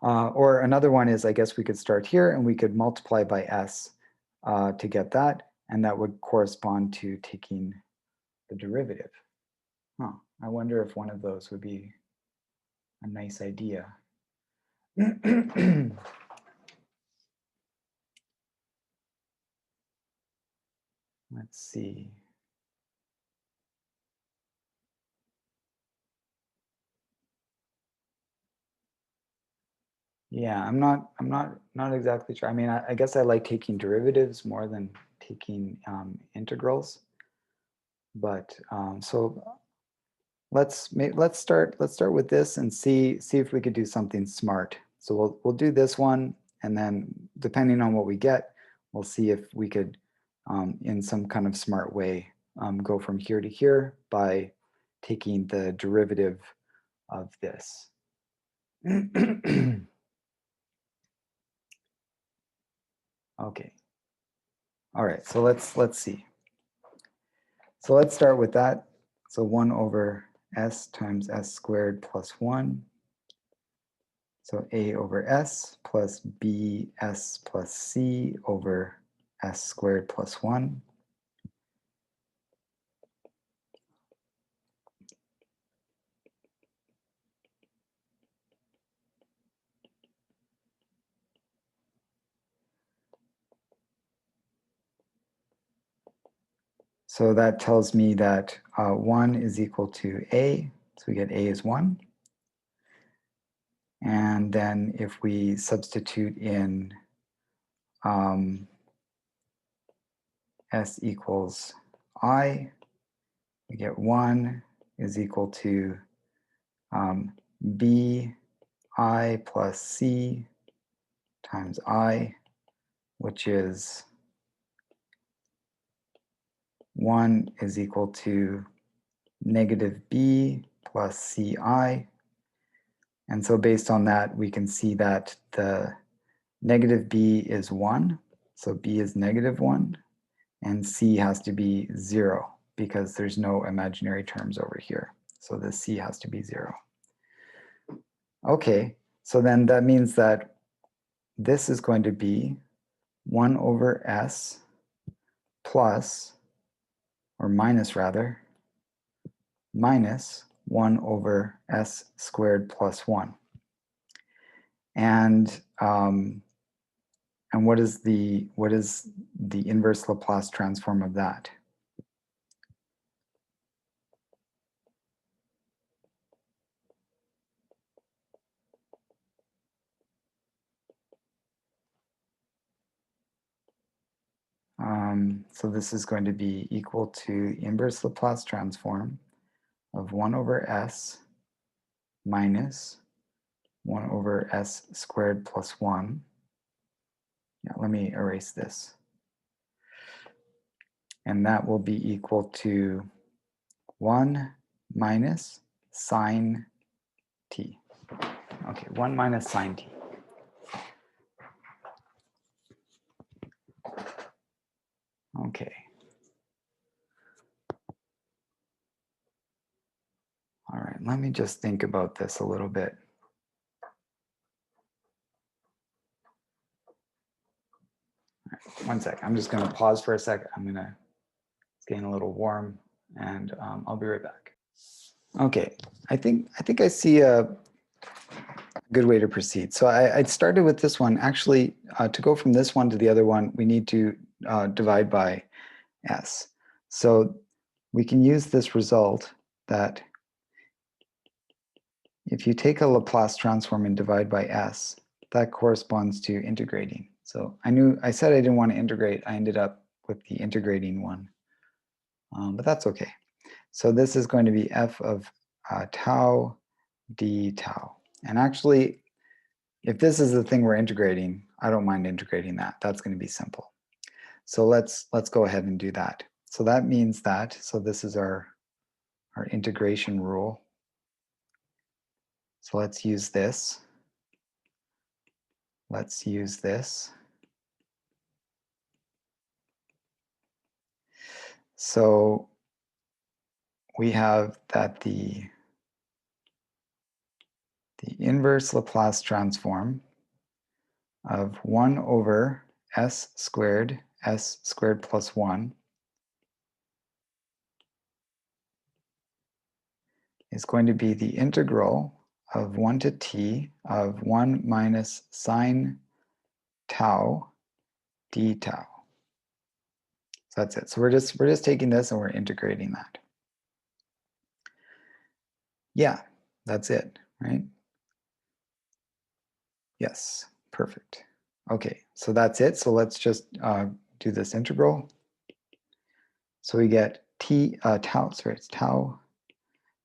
Or another one is, I guess we could start here and we could multiply by s to get that, and that would correspond to taking the derivative. Huh. I wonder if one of those would be a nice idea. Let's see. Yeah, I'm not exactly sure. I mean, I guess I like taking derivatives more than taking integrals. But so let's start with this and see if we could do something smart. So we'll do this one, and then depending on what we get, we'll see if we could, in some kind of smart way, go from here to here by taking the derivative of this. Okay. All right. So let's see. So let's start with that. So 1 over s times s squared plus 1. So a over s plus bs plus c over s squared plus 1. So that tells me that 1 is equal to a. So we get a is 1. And then if we substitute in s equals I, we get 1 is equal to b I plus c times I, which is 1 is equal to negative b plus ci. And so based on that, we can see that the negative b is 1, so b is negative 1, and c has to be 0 because there's no imaginary terms over here. So the c has to be 0. Okay, so then that means that this is going to be 1 over s plus, or minus rather, minus 1 over s squared plus 1. And what is the inverse Laplace transform of that? So this is going to be equal to inverse Laplace transform of 1 over s minus 1 over s squared plus 1. Yeah, let me erase this. And that will be equal to 1 minus sine t. Okay, 1 minus sine t. Okay. All right, let me just think about this a little bit. All right, 1 sec. I'm just going to pause for a sec. I'm going to getting a little warm, and I'll be right back. Okay, I think I see a good way to proceed. So I started with this one. Actually, to go from this one to the other one, we need to divide by s. So we can use this result that if you take a Laplace transform and divide by s, that corresponds to integrating. So I said I didn't want to integrate. I ended up with the integrating one, but that's okay. So this is going to be f of tau d tau. And actually, if this is the thing we're integrating, I don't mind integrating that. That's going to be simple. So let's go ahead and do that. So that means that, so this is our integration rule. So let's use this. Let's use this. So we have that the inverse Laplace transform of 1 over s squared plus 1 is going to be the integral of 1 to t of 1 minus sine tau d tau. So that's it. So we're just taking this and we're integrating that. Yeah, that's it, right? Yes, perfect. Okay, so that's it. So let's just do this integral. So we get it's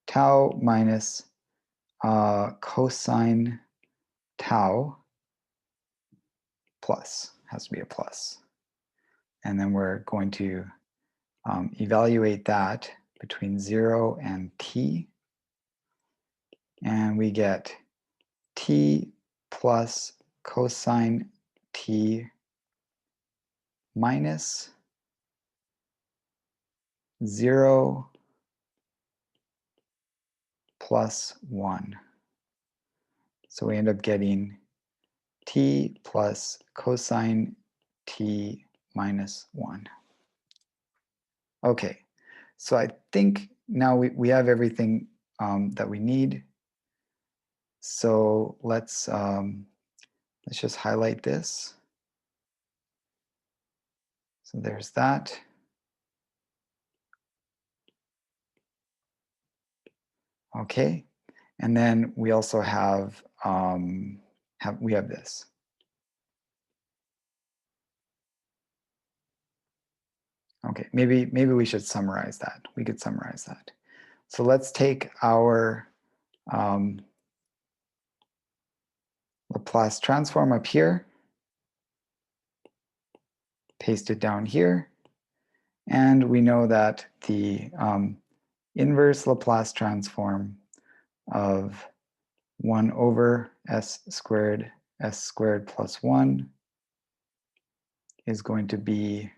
tau minus cosine tau plus, has to be a plus. And then we're going to evaluate that between 0 and t. And we get t plus cosine t minus 0 plus 1. So we end up getting t plus cosine t minus 1. Okay, so I think now we have everything that we need. So let's just highlight this. So there's that. Okay, and then we also have this. Okay, maybe we should summarize that. We could summarize that. So let's take our Laplace transform up here, paste it down here, and we know that the inverse Laplace transform of 1 over s squared plus 1 is going to be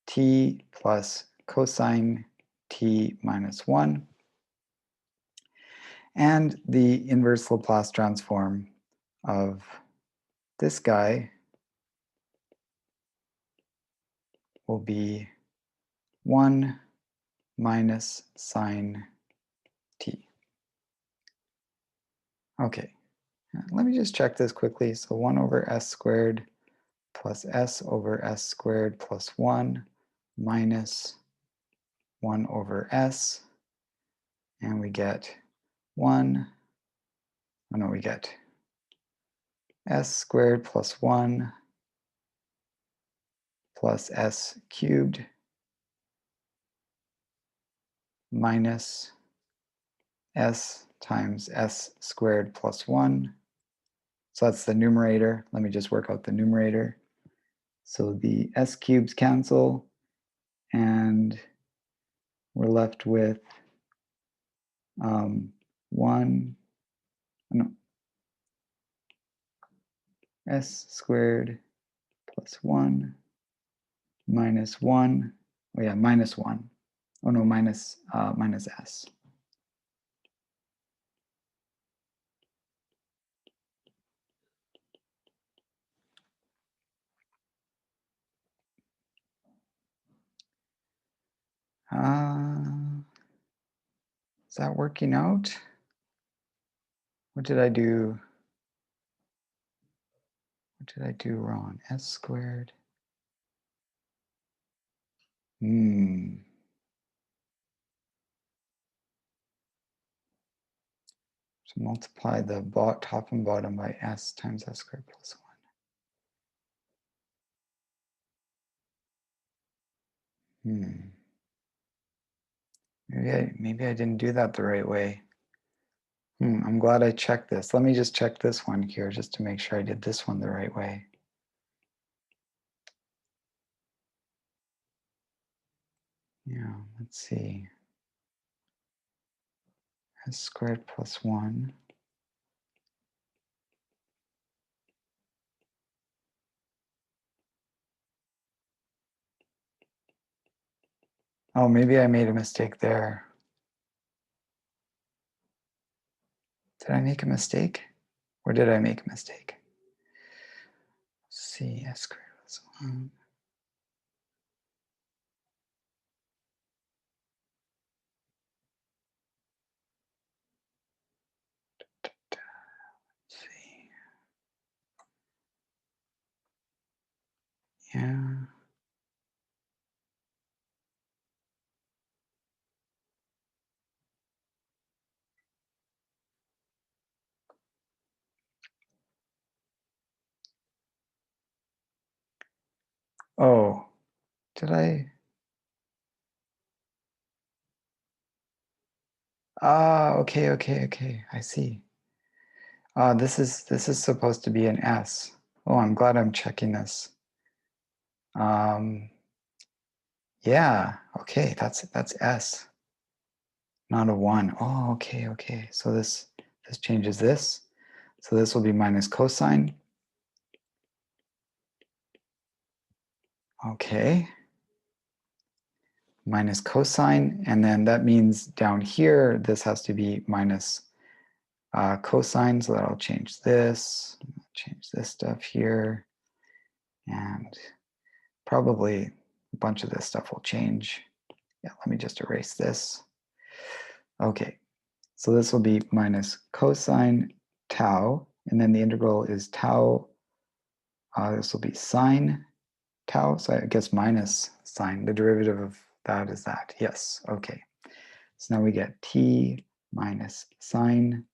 t plus cosine t minus 1. And the inverse Laplace transform of this guy will be 1 minus sine t. Okay, let me just check this quickly. So 1 over s squared plus s over s squared plus 1 minus 1 over s. And we get 1, oh no, we get s squared plus 1 plus s cubed minus s times s squared plus 1. So that's the numerator. Let me just work out the numerator. So the s cubes cancel, and we're left with s squared plus 1 minus 1. Oh yeah, minus 1. Oh no, minus s. Is that working out? What did I do? What did I do wrong? S squared. So multiply the top and bottom by s times s squared plus 1. Maybe I didn't do that the right way. I'm glad I checked this. Let me just check this one here just to make sure I did this one the right way. Yeah, let's see. S squared plus 1. Oh, maybe I made a mistake there. Did I make a mistake? Or did I make a mistake? Let's see, S squared plus 1. Let's see. Yeah. Oh, did I? Ah, okay, okay, okay. I see. This is supposed to be an S. Oh, I'm glad I'm checking this. Yeah, okay, that's S, not a 1. Oh, okay, okay. So this changes this. So this will be minus cosine. Okay. Minus cosine, and then that means down here, this has to be minus cosine, so that'll change this stuff here, and probably a bunch of this stuff will change. Yeah, let me just erase this. Okay, so this will be minus cosine tau, and then the integral is tau. This will be sine tau, so I guess minus sine. The derivative of that is that. Yes, okay. So now we get t minus sine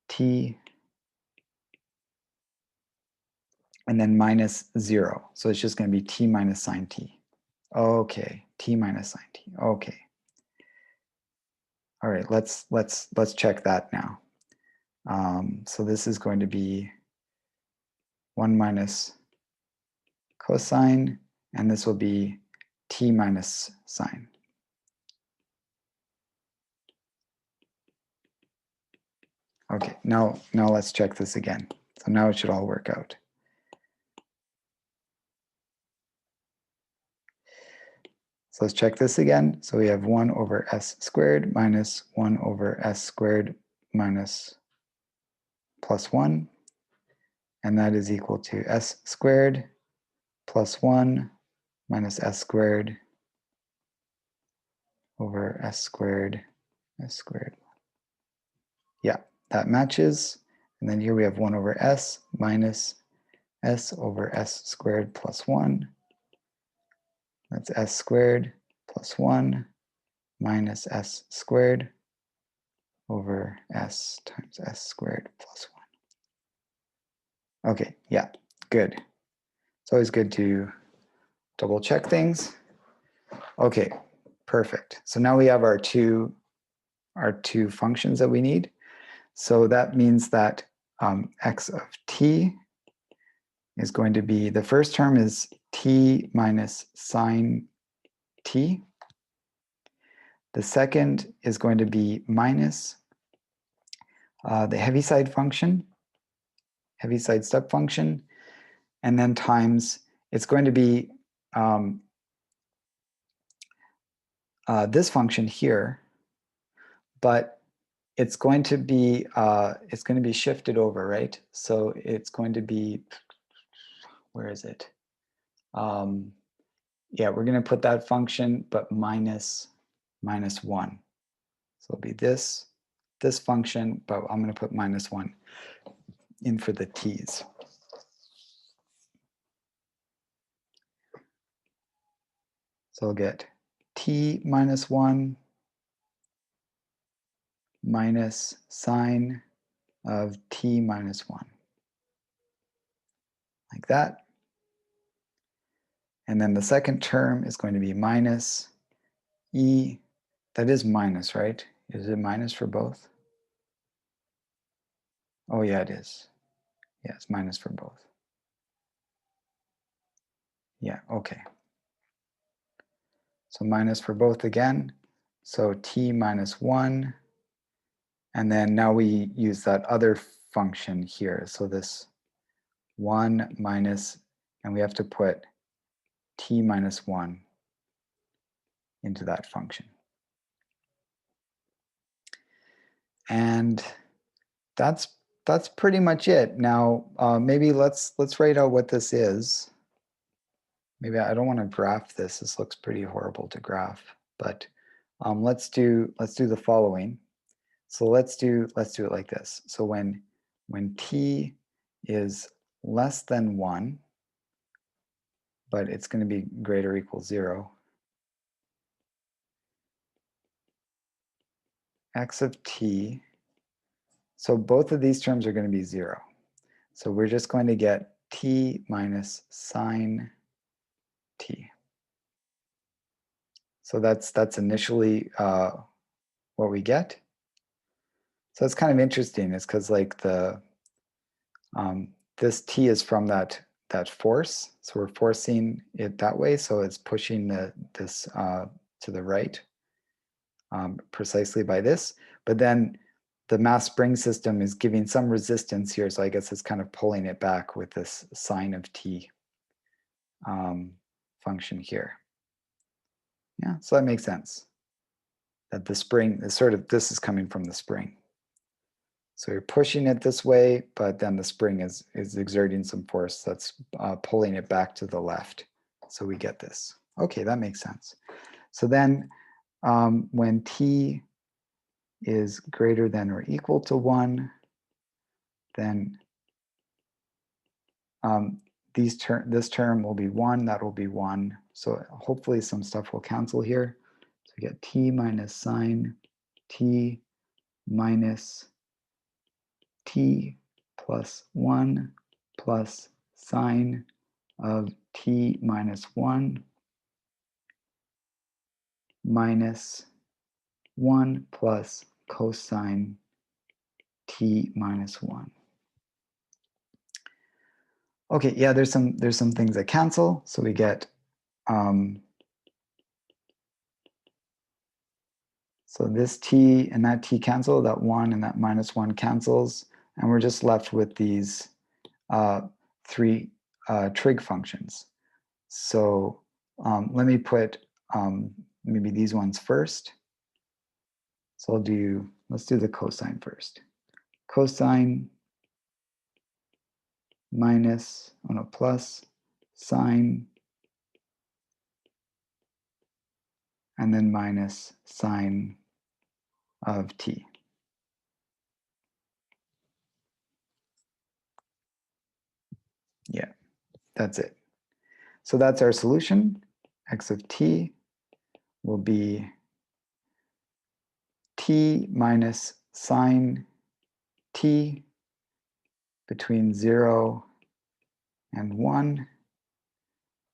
t, and then minus 0. So it's just going to be t minus sine t. Okay, t minus sine t. Okay. All right, let's check that now. So this is going to be 1 minus cosine, and this will be t minus sine. Okay, now let's check this again. So now it should all work out. So let's check this again. So we have 1 over s squared minus 1 over s squared minus plus 1. And that is equal to s squared plus 1 minus s squared over s squared. Yeah, that matches. And then here we have 1 over s minus s over s squared plus 1. That's s squared plus 1 minus s squared over s times s squared plus 1. Okay, yeah, good. It's always good to double check things. Okay, perfect. So now we have our two functions that we need. So that means that x of t is going to be, the first term is t minus sine t. The second is going to be minus the Heavyside function, Heavyside step function, and then times, it's going to be this function here, but it's going to be shifted over, right? So it's going to be, where is it? Yeah, we're going to put that function, but minus 1. So it'll be this function, but I'm going to put minus 1 in for the t's. So I'll get t minus 1 minus sine of t minus 1. Like that. And then the second term is going to be minus e. That is minus, right? Is it minus for both? Oh, yeah, it is. Yeah, it's minus for both. Yeah, okay. So minus for both again. So t minus 1. And then now we use that other function here. So this 1 minus, and we have to put t minus 1 into that function. And that's pretty much it. Now, maybe let's write out what this is. Maybe I don't want to graph this. This looks pretty horrible to graph. But let's do the following. So let's do it like this. So when t is less than 1, but it's going to be greater or equal 0, x of t, so both of these terms are going to be 0. So we're just going to get t minus sine t. So that's initially what we get. So it's kind of interesting. It's because like the this t is from that force, so we're forcing it that way. So it's pushing this to the right precisely by this. But then the mass spring system is giving some resistance here, so I guess it's kind of pulling it back with this sine of t function here. Yeah, so that makes sense. That the spring is this is coming from the spring. So you're pushing it this way, but then the spring is exerting some force that's pulling it back to the left. So we get this. Okay, that makes sense. So then when t is greater than or equal to 1, then this term will be 1, that will be 1. So hopefully some stuff will cancel here. So we get t minus sine t minus t plus 1 plus sine of t minus 1 minus 1 plus cosine t minus 1. Okay, yeah, there's some things that cancel, so we get so this t and that t cancel, that 1 and that minus 1 cancels, and we're just left with these 3 trig functions. So let me put maybe these ones first. So let's do the cosine first. Cosine minus, plus sine, and then minus sine of t. Yeah, that's it. So that's our solution. X of t will be t minus sine t between 0 and 1.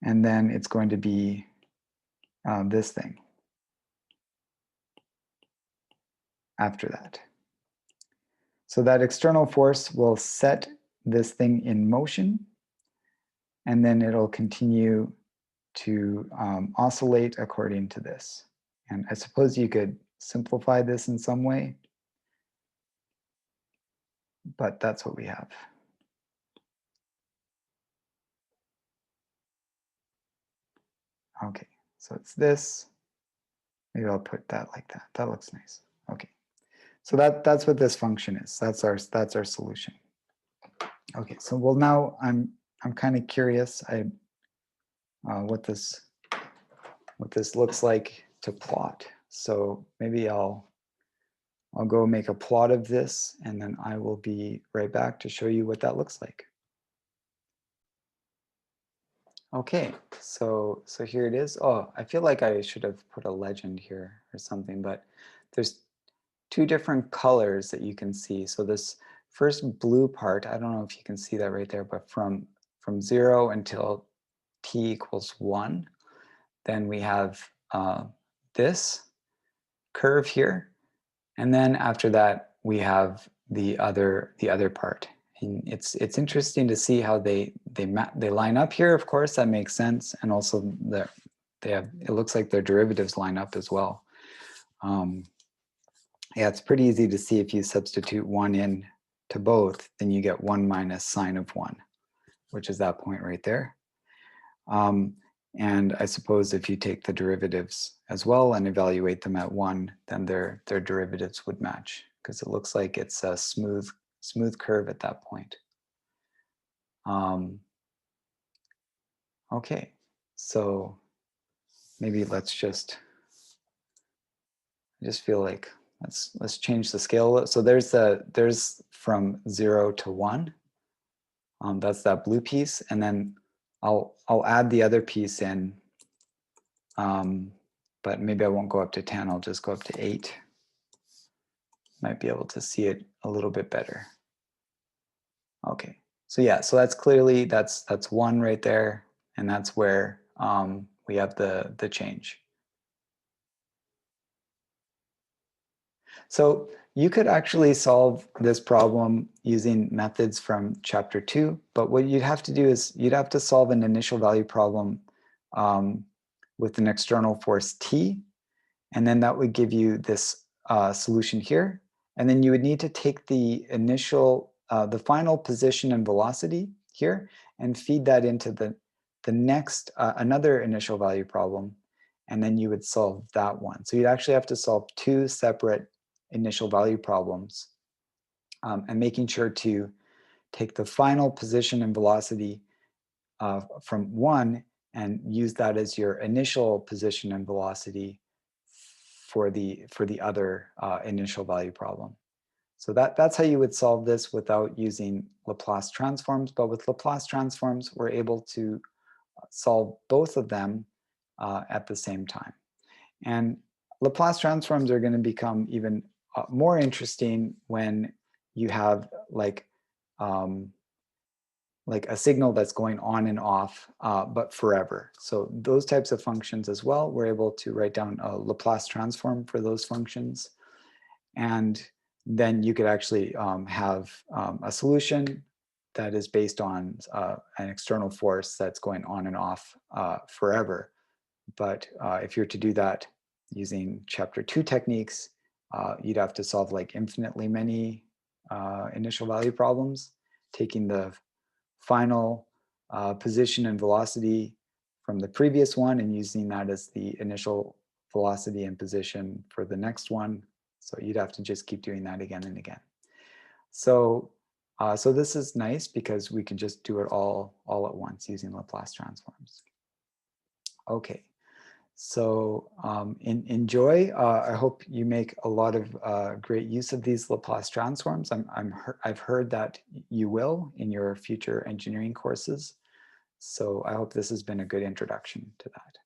And then it's going to be this thing after that. So that external force will set this thing in motion, and then it'll continue to oscillate according to this. And I suppose you could simplify this in some way, but that's what we have. Okay, so it's this. Maybe I'll put that like that. That looks nice. Okay, so that's what this function is. That's our solution. Okay, so well now I'm kind of curious what this looks like to plot. So maybe I'll go make a plot of this, and then I will be right back to show you what that looks like. Okay, so here it is. Oh, I feel like I should have put a legend here or something, but there's 2 different colors that you can see. So this first blue part, I don't know if you can see that right there, but from 0 until t equals 1, then we have this curve here, and then after that we have the other part. And it's interesting to see how they line up here. Of course, that makes sense, and also it looks like their derivatives line up as well. Yeah, it's pretty easy to see if you substitute 1 in to both, then you get 1 minus sine of 1, which is that point right there. And I suppose if you take the derivatives as well and evaluate them at 1, then their derivatives would match, because it looks like it's a smooth curve at that point. Okay, so maybe let's just feel like let's change the scale. So there's from 0 to 1. That's that blue piece, and then I'll add the other piece in, but maybe I won't go up to 10. I'll just go up to 8. Might be able to see it a little bit better. Okay, so yeah, so that's clearly that's 1 right there, and that's where we have the change. So you could actually solve this problem using methods from chapter 2, but what you'd have to do is you'd have to solve an initial value problem with an external force t, and then that would give you this solution here. And then you would need to take the initial, the final position and velocity here and feed that into the next, another initial value problem, and then you would solve that one. So you'd actually have to solve 2 separate initial value problems, and making sure to take the final position and velocity from 1 and use that as your initial position and velocity for the other initial value problem. So that's how you would solve this without using Laplace transforms. But with Laplace transforms, we're able to solve both of them at the same time. And Laplace transforms are going to become even more interesting when you have like a signal that's going on and off, but forever. So those types of functions as well, we're able to write down a Laplace transform for those functions. And then you could actually have a solution that is based on an external force that's going on and off forever. But if you're to do that using chapter 2 techniques, you'd have to solve like infinitely many initial value problems, taking the final position and velocity from the previous one and using that as the initial velocity and position for the next one. So you'd have to just keep doing that again and again. So so this is nice because we can just do it all at once using Laplace transforms. Okay. So enjoy. I hope you make a lot of great use of these Laplace transforms. I've heard that you will in your future engineering courses. So I hope this has been a good introduction to that.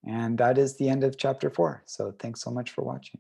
And that is the end of chapter 4. So thanks so much for watching.